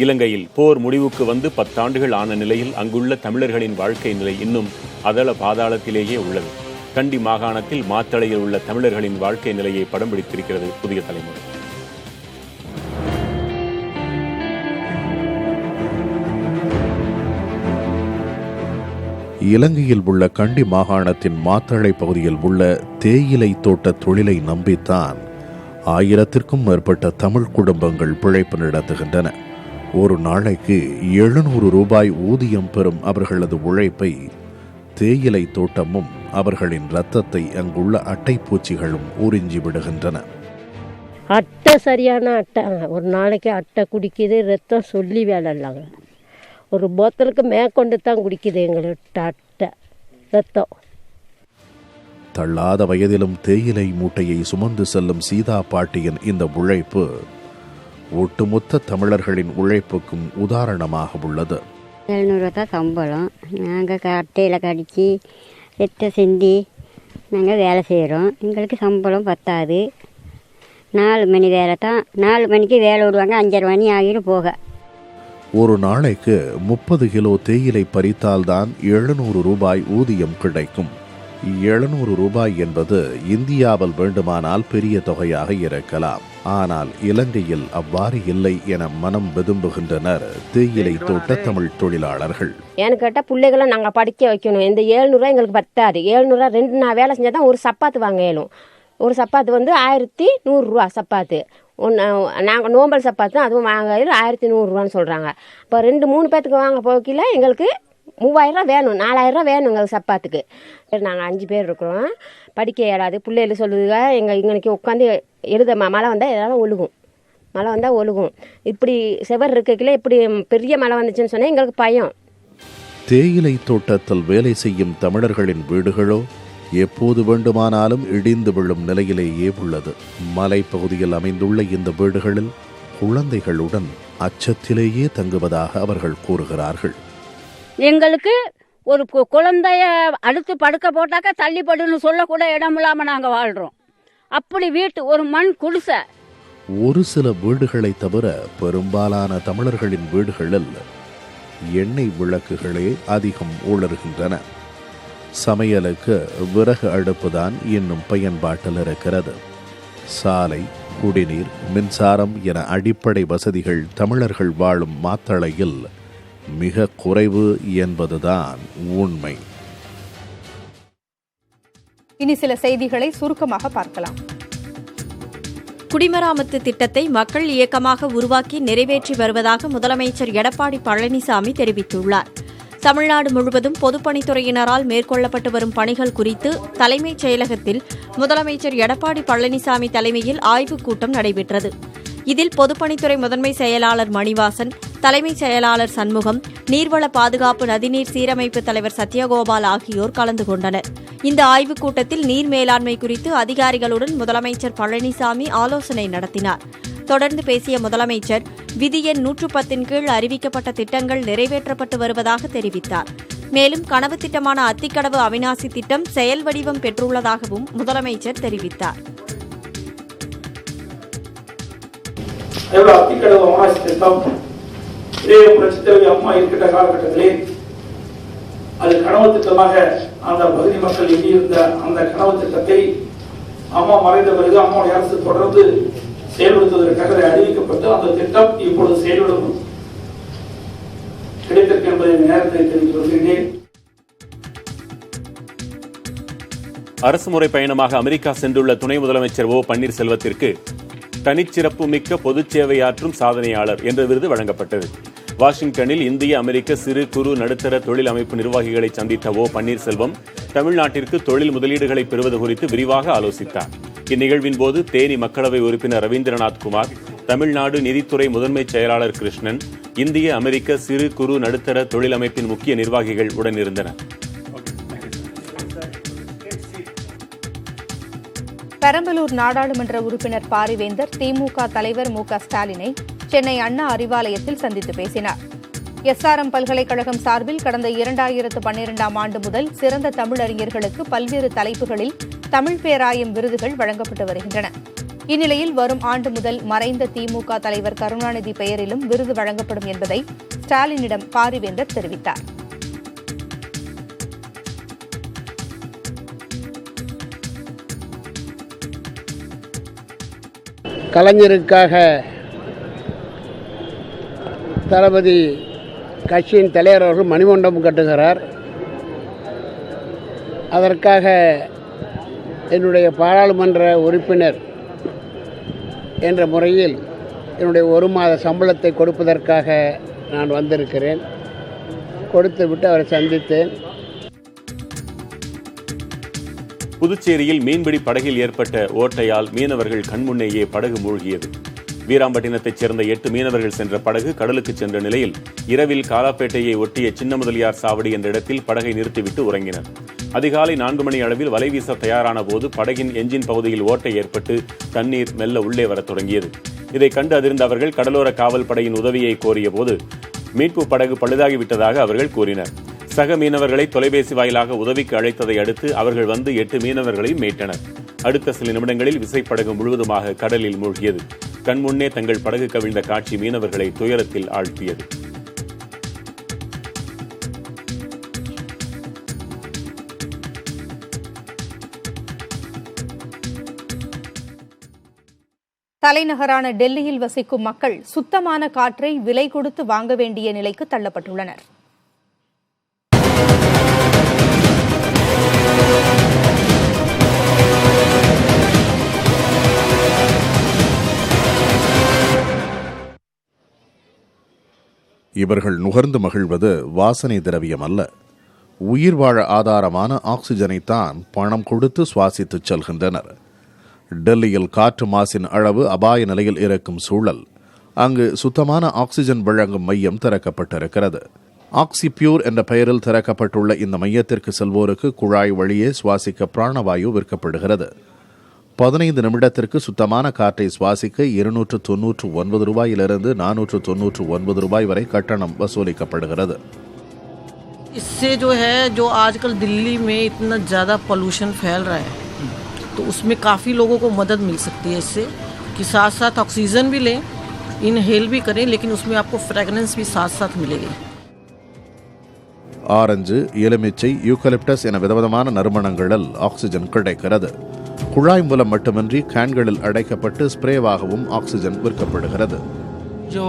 இலங்கையில் போர் முடிவுக்கு வந்து 10 ஆண்டுகள் ஆன நிலையில் அங்குள்ள தமிழர்களின் வாழ்க்கை நிலை இன்னும் அதள பாதாளத்திலேயே உள்ளது. கண்டி மாகாணத்தில் மாத்தளையில் உள்ள தமிழர்களின் வாழ்க்கை நிலையை படம் பிடித்திருக்கிறது புதிய தலைமுறை. இலங்கையில் உள்ள கண்டி மாகாணத்தின் மாத்தளை பகுதியில் உள்ள தேயிலை தோட்ட தொழிலை நம்பித்தான் 1000க்கும் மேற்பட்ட தமிழ் குடும்பங்கள் பிழைப்பு நடத்துகின்றன. ஒரு நாளைக்கு 700 ரூபாய் ஊதியம் பெறும் அவர்களது உழைப்பை தேயிலை தோட்டமும் அவர்களின் இரத்தத்தை அங்குள்ள அட்டைப்பூச்சிகளும் உறிஞ்சி விடுகின்றன. அட்டை சரியான அட்டை, ஒரு நாளைக்கு அட்டை குடிக்குது, ரத்தம் சொல்லி வேலை இல்லைங்க. ஒரு போத்தலுக்கு மேற்கொண்டு தான் குடிக்குது எங்கள்கிட்ட அட்டை ரத்தம். தள்ளாத வயதிலும் தேயிலை மூட்டையை சுமந்து செல்லும் சீதா பாட்டியின் இந்த உழைப்பு ஒட்டுமொத்த தமிழர்களின் உழைப்புக்கும் உதாரணமாக உள்ளது. 700 தான் சம்பளம். நாங்கள் அட்டையில் கடித்து ரத்தம் சிந்தி நாங்கள் வேலை செய்கிறோம். எங்களுக்கு சம்பளம் பத்தாது. 4 மணி வேலை தான். 4 மணிக்கு வேலை விடுவாங்க, 5:30 மணி ஆகிடும் போக. ஒரு நாளைக்கு 30 கிலோ தேயிலை பறித்தால்தான் 700 ரூபாய் ஊதியம் கிடைக்கும். 700 ரூபாய் என்பது இந்தியாவில் வேண்டுமானால் பெரிய தொகையாக இருக்கலாம். ஆனால் இலங்கையில் அவ்வாறு இல்லை என மனம் வெதும்புகின்றனர் தேயிலை தோட்ட தமிழ் தொழிலாளர்கள். எனக்கு கேட்டால் பிள்ளைகளை நாங்கள் படிக்க வைக்கணும். இந்த 700 ரூபா எங்களுக்கு பத்தாது. 700 2 நான் வேலை செஞ்சால் தான் ஒரு சப்பாத்து வாங்க இயலும். ஒரு சப்பாத்து வந்து 1100 ரூபா சப்பாத்து. நாங்கள் நோம்பல் சப்பாத்து அதுவும் வாங்கையில் 1100 சொல்கிறாங்க. இப்போ 2-3 பேர்த்துக்கு வாங்க போக்கில் எங்களுக்கு 3000 வேணும், 4000 வேணும் எங்களுக்கு சப்பாத்துக்கு. நாங்கள் 5 பேர் இருக்கிறோம், படிக்க இயலாது. பிள்ளைகள் சொல்லுதுங்க எங்களுக்கு உட்காந்து எழுத மழை வந்தால் எதாவது ஒழுகும். இப்படி செவர் இருக்கையில் இப்படி பெரிய மழை வந்துச்சுன்னு சொன்னால் எங்களுக்கு பயம். தேயிலை தோட்டத்தில் வேலை செய்யும் தமிழர்களின் வீடுகளோ எப்போது வேண்டுமானாலும் இடிந்து விழும் நிலையிலேயே உள்ளது. மலைப்பகுதியில் அமைந்துள்ள இந்த வீடுகளில் குழந்தைகளுடன் அச்சத்திலேயே தங்குவதாக அவர்கள் கூறுகிறார்கள். எங்களுக்கு ஒரு குழந்தைய அடுத்து படுக்க போட்டாக்க தள்ளிப்படுன்னு சொல்லக்கூட இடம் இல்லாமல் நாங்கள் வாழ்கிறோம். அப்படி வீட்டு ஒரு மண் குடிசை. ஒரு சில வீடுகளை தவிர பெரும்பாலான தமிழர்களின் வீடுகளில் எண்ணெய் விளக்குகளே அதிகம் ஒளிர்கின்றன. சமையலுக்கு விறகு அடுப்புதான் இன்னும் பயன்பாட்டில் இருக்கிறது. சாலை, குடிநீர், மின்சாரம் என அடிப்படை வசதிகள் தமிழர்கள் வாழும் மாத்தளையில் மிக குறைவு என்பதுதான் உண்மை. இனி சில செய்திகளை சுருக்கமாக பார்க்கலாம். குடிமராமத்து திட்டத்தை மக்கள் இயக்கமாக உருவாக்கி நிறைவேற்றி வருவதாக முதலமைச்சர் எடப்பாடி பழனிசாமி தெரிவித்துள்ளார். தமிழ்நாடு முழுவதும் பொதுப்பணித்துறையினரால் மேற்கொள்ளப்பட்டு வரும் பணிகள் குறித்து தலைமைச் செயலகத்தில் முதலமைச்சர் எடப்பாடி பழனிசாமி தலைமையில் ஆய்வுக் கூட்டம் நடைபெற்றது. இதில் பொதுப்பணித்துறை முதன்மை செயலாளர் மணிவாசன், தலைமைச் செயலாளர் சண்முகம், நீர்வள பாதுகாப்பு நதிநீர் சீரமைப்பு தலைவர் சத்யகோபால் ஆகியோர் கலந்து கொண்டனர். இந்த ஆய்வுக் கூட்டத்தில் நீர் மேலாண்மை குறித்து அதிகாரிகளுடன் முதலமைச்சர் பழனிசாமி ஆலோசனை நடத்தினார். தொடர்ந்து பேசிய முதலமைச்சர் விதி எண் 110 கீழ் அறிவிக்கப்பட்ட திட்டங்கள் நிறைவேற்றப்பட்டு வருவதாக தெரிவித்தார். மேலும் கனவு திட்டமான அத்திக்கடவு அவிநாசி திட்டம் செயல் வடிவம் பெற்றுள்ளதாகவும் முதலமைச்சர் தெரிவித்தார். அத்திக்கடவு அவிநாசி திட்டம் அம்மா இருக்கின்ற காலகட்டத்திலே அது கனவு திட்டமாக அந்த பகுதி மக்கள் எண்ணியிருந்த அந்த கனவு திட்டத்தை அம்மா மறைந்த பிறகு அம்மாவுடைய அரசு தொடர்ந்து செயல்படுத்துவதற்காக அறிவிக்கப்பட்டு அந்த திட்டம் இப்பொழுது செயல்படும் கிடைத்திருக்கு என்பதை நேரத்தை தெரிவித்து வருகிறேன். அரசுமுறை பயணமாக அமெரிக்கா சென்றுள்ள துணை முதலமைச்சர் ஓ பன்னீர்செல்வத்திற்கு தனிச்சிறப்பு மிக்க பொதுச் சேவையாற்றும் சாதனையாளர் என்ற விருது வழங்கப்பட்டது. வாஷிங்டனில் இந்திய அமெரிக்க சிறு குறு நடுத்தர தொழில் அமைப்பு நிர்வாகிகளை சந்தித்த ஓ பன்னீர்செல்வம் தமிழ்நாட்டிற்கு தொழில் முதலீடுகளை பெறுவது குறித்து விரிவாக ஆலோசித்தார். இந்நிகழ்வின் போது தேனி மக்களவை உறுப்பினர் ரவீந்திரநாத் குமார், தமிழ்நாடு நிதித்துறை முதன்மை செயலாளர் கிருஷ்ணன், இந்திய அமெரிக்க சிறு குறு நடுத்தர தொழில் அமைப்பின் முக்கிய நிர்வாகிகள் உடனிருந்தனர். பெரம்பலூர் நாடாளுமன்ற உறுப்பினர் பாரிவேந்தர் திமுக தலைவர் மு க ஸ்டாலினை சென்னை அண்ணா அறிவாலயத்தில் சந்தித்து பேசினார். எஸ்ஆர்எம் பல்கலைக்கழகம் சார்பில் கடந்த 2012ஆம் ஆண்டு முதல் சிறந்த தமிழறிஞர்களுக்கு பல்வேறு தலைப்புகளில் தமிழ் பேராயம் விருதுகள் வழங்கப்பட்டு வருகின்றன. இந்நிலையில் வரும் ஆண்டு முதல் மறைந்த திமுக தலைவர் கருணாநிதி பெயரிலும் விருது வழங்கப்படும் என்பதை ஸ்டாலினிடம் பாரிவேந்தர் தெரிவித்தார். கலைஞருக்காக தளபதி கட்சியின் தலைவர் அவர்கள் மணிமண்டபம் கட்டுகிறார். அதற்காக என்னுடைய பாராளுமன்ற உறுப்பினர் என்ற முறையில் என்னுடைய 1 மாத சம்பளத்தை கொடுப்பதற்காக நான் வந்திருக்கிறேன். கொடுத்துவிட்டு அவரை சந்தித்தேன். புதுச்சேரியில் மீன்பிடி படகில் ஏற்பட்ட ஓட்டையால் மீனவர்கள் கண்முன்னேயே படகு மூழ்கியது. வீராம்பட்டினத்தைச் சேர்ந்த 8 மீனவர்கள் சென்ற படகு கடலுக்கு சென்ற நிலையில் இரவில் காலாப்பேட்டையை ஒட்டிய சின்ன முதலியார் சாவடி என்ற இடத்தில் படகை நிறுத்திவிட்டு உறங்கினர். அதிகாலை 4 மணி அளவில் வலை வீச தயாரான போது படகின் எஞ்சின் பகுதியில் ஓட்டை ஏற்பட்டு தண்ணீர் மெல்ல உள்ளே வரத் தொடங்கியது. இதை கண்டு அதிர்ந்த அவர்கள் கடலோர காவல் படையின் உதவியை கோரிய போது மீட்பு படகு பழுதாகிவிட்டதாக அவர்கள் கூறினர். சக மீனவர்களை தொலைபேசி வாயிலாக உதவிக்கு அழைத்ததை அடுத்து அவர்கள் வந்து 8 மீனவர்களை மீட்டனர். அடுத்த சில நிமிடங்களில் விசைப்படகு முழுவதுமாக கடலில் மூழ்கியது. கண்முன்னே தங்கள் படகு கவிழ்ந்த காட்சி மீனவர்களை துயரத்தில் ஆழ்த்தியது. தலைநகரான டெல்லியில் வசிக்கும் மக்கள் சுத்தமான காற்றை விலை கொடுத்து வாங்க வேண்டிய நிலைக்கு தள்ளப்பட்டுள்ளனர். இவர்கள் நுகர்ந்து மகிழ்வது வாசனை திரவியம் அல்ல, உயிர் வாழ ஆதாரமான ஆக்சிஜனைத்தான் பணம் கொடுத்து சுவாசித்துச் செல்கின்றனர். டெல்லியில் காற்று மாசின் அளவு அபாய நிலையில் இருக்கும் சூழல் அங்கு சுத்தமான ஆக்சிஜன் வழங்கும் மையம் திறக்கப்பட்டிருக்கிறது. ஆக்சிபியூர் என்ற பெயரில் திறக்கப்பட்டுள்ள இந்த மையத்திற்கு செல்வோருக்கு குழாய் வழியே சுவாசிக்க பிராணவாயு விற்கப்படுகிறது. 15 நிமிடத்திற்கு சுத்தமான காற்றை சுவாசிக்க 299 ரூபாயிலிருந்து 499 ரூபாய் வரை கட்டணம் வசூலிக்கப்படுகிறது. इससे जो है जो आजकल दिल्ली में इतना ज़्यादा पोल्यूशन फैल रहा है तो उसमें काफ़ी लोगों को मदद मिल सकती है इससे कि साथ साथ ऑक्सीजन भी लें, इनहेल भी करें, लेकिन उसमें आपको फ्रेगनेंस भी साथ साथ मिलेगी. ஆரஞ்சு, எலுமிச்சை, யூக்கலிப்டஸ் என விதவிதமான நறுமணங்களில் ஆக்சிஜன் கிடைக்கிறது. குழாய் மூலம் மட்டுமின்றி கேன்களில் அடைக்கப்பட்டு ஸ்ப்ரேவாகவும் ஆக்சிஜன் விற்கப்படுகிறது. जो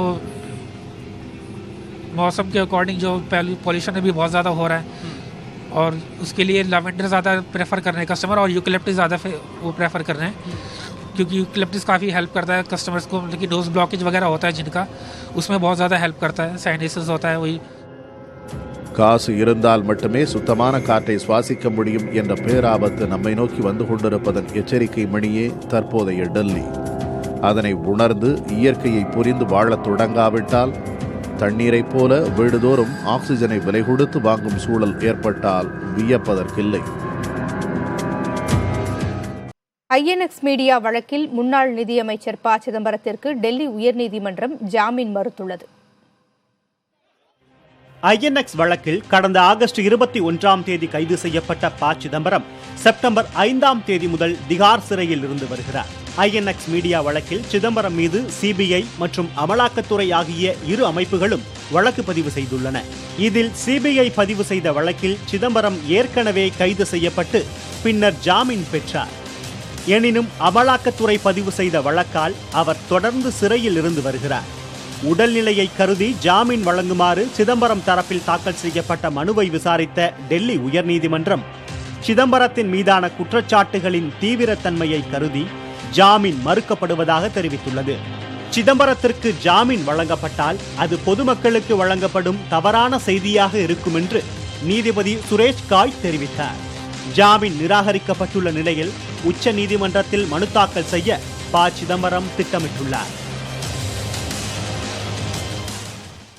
मौसम के अकॉर्डिंग जो पॉल्यूशन भी बहुत ज़्यादा हो रहा है और उसके लिए लैवेंडर ज़्यादा प्रेफर कर रहे हैं कस्टमर और यूकलिप्टस ज़्यादा वो प्रेफर कर रहे हैं क्योंकि यूकलिप्टस काफ़ी हेल्प करता है कस्टमर्स को, लेकिन डोज ब्लॉकेज वगैरह होता है जिनका, उसमें बहुत ज़्यादा हेल्प करता है, साइनसिस होता है. वही காசு இருந்தால் மட்டுமே சுத்தமான காற்றை சுவாசிக்க முடியும் என்ற பேராபத்து நம்மை நோக்கி வந்து கொண்டிருப்பதன் எச்சரிக்கை மணியே தற்போதைய டெல்லி. அதனை உணர்ந்து இயற்கையை புரிந்து வாழத் தொடங்காவிட்டால் தண்ணீரைப் போல வீடுதோறும் ஆக்சிஜனை விலை கொடுத்து வாங்கும் சூழல் ஏற்பட்டால் வியப்பதற்கில்லை. ஐஎன்எக்ஸ் மீடியா வழக்கில் முன்னாள் நிதியமைச்சர் ப. சிதம்பரத்திற்கு டெல்லி உயர்நீதிமன்றம் ஜாமீன் மறுத்துள்ளது. ஐஎன்எக்ஸ் வழக்கில் கடந்த ஆகஸ்ட் 21ஆம் தேதி கைது செய்யப்பட்ட ப. சிதம்பரம் செப்டம்பர் 5ஆம் தேதி முதல் திகார் சிறையில் இருந்து வருகிறார். ஐஎன்எக்ஸ் மீடியா வழக்கில் சிதம்பரம் மீது சிபிஐ மற்றும் அமலாக்கத்துறை ஆகிய இரு அமைப்புகளும் வழக்கு பதிவு செய்துள்ளன. இதில் சிபிஐ பதிவு செய்த வழக்கில் சிதம்பரம் ஏற்கனவே கைது செய்யப்பட்டு பின்னர் ஜாமீன் பெற்றார். எனினும் அமலாக்கத்துறை பதிவு செய்த வழக்கால் அவர் தொடர்ந்து சிறையில் இருந்து வருகிறார். உடல்நிலையை கருதி ஜாமீன் வழங்குமாறு சிதம்பரம் தரப்பில் தாக்கல் செய்யப்பட்ட மனுவை விசாரித்த டெல்லி உயர்நீதிமன்றம் சிதம்பரத்தின் மீதான குற்றச்சாட்டுகளின் தீவிரத்தன்மையை கருதி ஜாமீன் மறுக்கப்படுவதாக தெரிவித்துள்ளது. சிதம்பரத்திற்கு ஜாமீன் வழங்கப்பட்டால் அது பொதுமக்களுக்கு வழங்கப்படும் தவறான செய்தியாக இருக்கும் என்று நீதிபதி சுரேஷ் காய் தெரிவித்தார். ஜாமீன் நிராகரிக்கப்பட்டுள்ள நிலையில் உச்ச நீதிமன்றத்தில் மனு தாக்கல் செய்ய ப. சிதம்பரம் திட்டமிட்டுள்ளார்.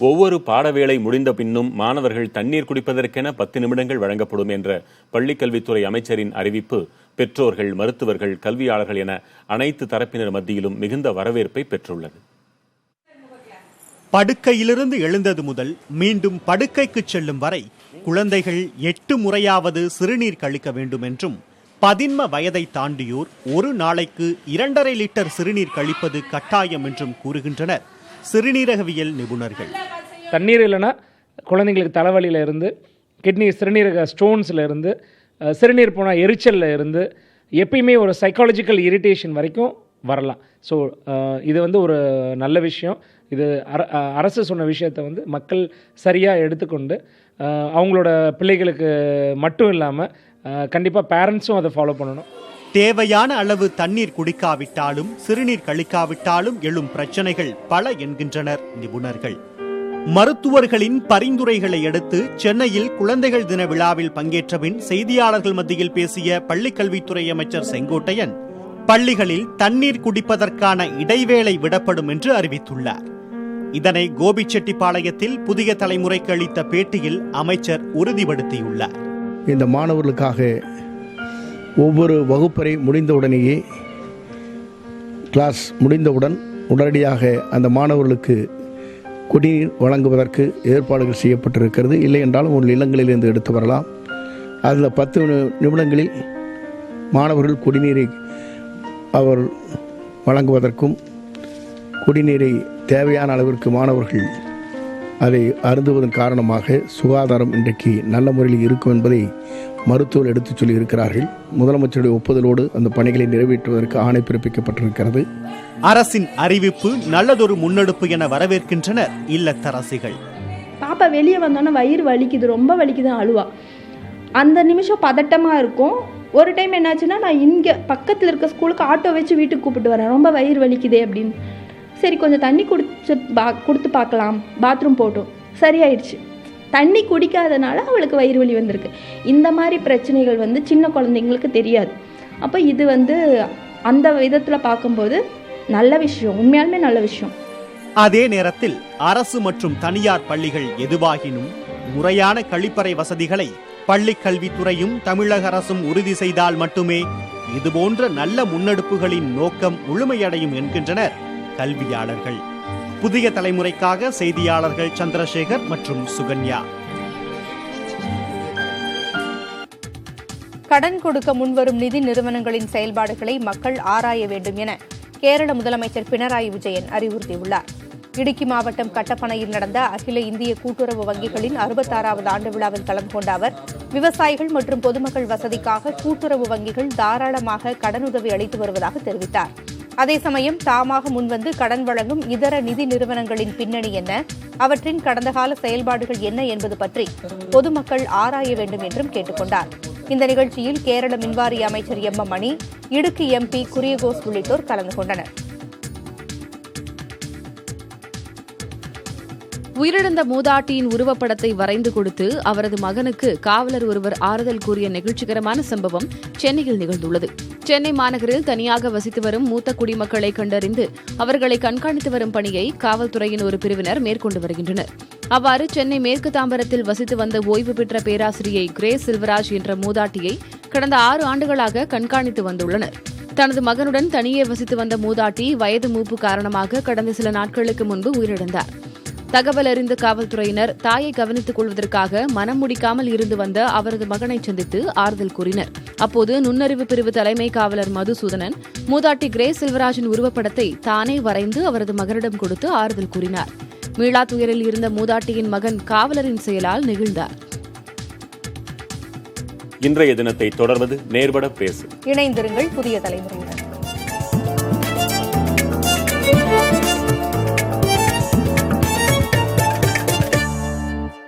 ஒவ்வொரு பாடவேளை முடிந்த பின்னும் மாணவர்கள் தண்ணீர் குடிப்பதற்கென 10 நிமிடங்கள் வழங்கப்படும் என்ற பள்ளிக்கல்வித்துறை அமைச்சரின் அறிவிப்பு பெற்றோர்கள், மருத்துவர்கள், கல்வியாளர்கள் என அனைத்து தரப்பினர் மத்தியிலும் மிகுந்த வரவேற்பை பெற்றுள்ளது. படுக்கையிலிருந்து எழுந்தது முதல் மீண்டும் படுக்கைக்கு செல்லும் வரை குழந்தைகள் 8 முறையாவது சிறுநீர் கழிக்க வேண்டும் என்றும் 10 வயதை தாண்டியோர் ஒரு நாளைக்கு 2.5 லிட்டர் சிறுநீர் கழிப்பது கட்டாயம் என்றும் கூறுகின்றனர் சிறுநீரகவியல் நிபுணர்கள். தண்ணீர் இல்லைன்னா குழந்தைங்களுக்கு தலைவலியில் இருந்து, கிட்னி சிறுநீரக ஸ்டோன்ஸில் இருந்து, சிறுநீர் போன எரிச்சலில் இருந்து, எப்பயுமே ஒரு சைக்காலஜிக்கல் இரிட்டேஷன் வரைக்கும் வரலாம். ஸோ இது ஒரு நல்ல விஷயம். இது அரசு சொன்ன விஷயத்தை மக்கள் சரியாக எடுத்துக்கொண்டு அவங்களோட பிள்ளைகளுக்கு மட்டும் இல்லாமல் கண்டிப்பாக பேரண்ட்ஸும் அதை ஃபாலோ பண்ணணும். தேவையான அளவு தண்ணீர் குடிக்காவிட்டாலும் சிறுநீர் கழிக்காவிட்டாலும் எழும் பிரச்சனைகள் பல என்கின்றனர் நிபுணர்கள். மருத்துவர்களின் பரிந்துரைகளை அடுத்து சென்னையில் குழந்தைகள் தின விழாவில் பங்கேற்ற பின் செய்தியாளர்கள் மத்தியில் பேசிய பள்ளிக்கல்வித்துறை அமைச்சர் செங்கோட்டையன் பள்ளிகளில் தண்ணீர் குடிப்பதற்கான இடைவேளை விடப்படும் என்று அறிவித்துள்ளார். இதனை கோபிச்செட்டிப்பாளையத்தில் புதிய தலைமுறைக்கு அளித்த பேட்டியில் அமைச்சர் உறுதிப்படுத்தியுள்ளார். இந்த மாணவர்களுக்காக ஒவ்வொரு வகுப்பறை முடிந்தவுடனேயே கிளாஸ் முடிந்தவுடன் உடனடியாக அந்த மாணவர்களுக்கு குடிநீர் வழங்குவதற்கு ஏற்பாடுகள் செய்யப்பட்டிருக்கிறது. இல்லை என்றாலும் ஒரு இல்லங்களிலிருந்து எடுத்து வரலாம். அந்த 10 நிமிடங்களில் மாணவர்கள் குடிநீரை அவர் வழங்குவதற்கும் குடிநீரை தேவையான அளவிற்கு மாணவர்கள் அதை அருந்துவதன் காரணமாக சுகாதாரம் இன்றைக்கு நல்ல முறையில் இருக்கும் என்பதை மருத்துவர் எடுத்துச் சொல்லி இருக்கிறார்கள். முதலமைச்சருடைய ஒப்புதலோடு அந்த பணிகளை நிறைவேற்றுவதற்கு ஆணை பிறப்பிக்கப்பட்டிருக்கிறது. அரசின் அறிவிப்பு நல்லதொரு முன்னெடுப்பு என வரவேற்கின்றனர் இல்லத்தரசிகள். பாப்பா வெளியே வந்தோன்னா வயிறு வலிக்குது, ரொம்ப வலிக்குது, அழுவா. அந்த நிமிஷம் பதட்டமாக இருக்கும். ஒரு டைம் என்னாச்சுன்னா நான் இங்கே பக்கத்தில் இருக்க ஸ்கூலுக்கு ஆட்டோ வச்சு வீட்டுக்கு கூப்பிட்டு வரேன், ரொம்ப வயிறு வலிக்குதே அப்படின்னு. சரி கொஞ்சம் தண்ணி கொடுத்து பார்க்கலாம், பாத்ரூம் போட்டோம், சரியாயிடுச்சு. தண்ணி குடிக்காதனால அவளுக்கு வயிறு வலி வந்திருக்கு. இந்த மாதிரி பிரச்சனைகள் வந்து சின்ன குழந்தைங்களுக்கு தெரியாது. அப்போ இது வந்து அந்த விதத்தில் பார்க்கும்போது நல்ல விஷயம், உண்மையாலுமே நல்ல விஷயம். அதே நேரத்தில் அரசு மற்றும் தனியார் பள்ளிகள் எதுவாகினும் முறையான கழிப்பறை வசதிகளை பள்ளிக் கல்வித்துறையும் தமிழக அரசும் உறுதி செய்தால் மட்டுமே இதுபோன்ற நல்ல முன்னெடுப்புகளின் நோக்கம் முழுமையடையும் என்கின்றனர் கல்வியாளர்கள். புதிய தலைமுறைக்காக செய்தியாளர்கள் சந்திரசேகர் மற்றும் சுகன்யா. கடன் கொடுக்க முன்வரும் நிதி நிறுவனங்களின் செயல்பாடுகளை மக்கள் ஆராய வேண்டும் என கேரள முதலமைச்சர் பினராயி விஜயன் அறிவுறுத்தியுள்ளார். இடுக்கி மாவட்டம் கட்டப்பனையில் நடந்த அகில இந்திய கூட்டுறவு வங்கிகளின் 66வது ஆண்டு விழாவில் கலந்து கொண்ட அவர், விவசாயிகள் மற்றும் பொதுமக்கள் வசதிக்காக கூட்டுறவு வங்கிகள் தாராளமாக கடனுதவி அளித்து வருவதாக தெரிவித்தார். அதே சமயம் தாமாக முன்வந்து கடன் வழங்கும் இதர நிதி நிறுவனங்களின் பின்னணி என்ன, அவற்றின் கடந்த கால செயல்பாடுகள் என்ன என்பது பற்றி பொதுமக்கள் ஆராய வேண்டும் என்றும் கேட்டுக் கொண்டார். இந்த நிகழ்ச்சியில் கேரள மின்வாரிய அமைச்சர் எம் மணி, இடுக்கி MP குரியகோஸ் உள்ளிட்டோர் கலந்து கொண்டனர். உயிரிழந்த மூதாட்டியின் உருவப்படத்தை வரைந்து கொடுத்து அவரது மகனுக்கு காவலர் ஒருவர் ஆறுதல் கூறிய நிகழ்ச்சிகரமான சம்பவம் சென்னையில் நிகழ்ந்துள்ளது. சென்னை மாநகரில் தனியாக வசித்து வரும் மூத்த குடிமக்களை கண்டறிந்து அவர்களை கண்காணித்து வரும் பணியை காவல்துறையின் ஒரு பிரிவினர் மேற்கொண்டு வருகின்றனர். அவ்வாறு சென்னை மேற்கு தாம்பரத்தில் வசித்து வந்த ஓய்வு பெற்ற பேராசிரியை கிரேஸ் செல்வராஜ் என்ற மூதாட்டியை கடந்த 6 ஆண்டுகளாக கண்காணித்து வந்துள்ளனர். தனது மகனுடன் தனியே வசித்து வந்த மூதாட்டி வயது மூப்பு காரணமாக கடந்த சில நாட்களுக்கு முன்பு உயிரிழந்தார். தகவல் அறிந்த காவல்துறையினர் தாயை கவனித்துக் கொள்வதற்காக மனம் முடிக்காமல் இருந்து வந்த அவரது மகனை சந்தித்து ஆறுதல் கூறினர். அப்போது நுண்ணறிவு பிரிவு தலைமை காவலர் மதுசூதனன் மூதாட்டி கிரேஸ் செல்வராஜின் உருவப்படத்தை தானே வரைந்து அவரது மகனிடம் கொடுத்து ஆறுதல் கூறினார். மீளா துயரில் இருந்த மூதாட்டியின் மகன் காவலரின் செயலால் நெகிழ்ந்தார். இன்றைய தினத்தை தொடர்வது நேர்பட பேசு. இணைந்திருங்கள் புதிய தலைமுறையுடன்.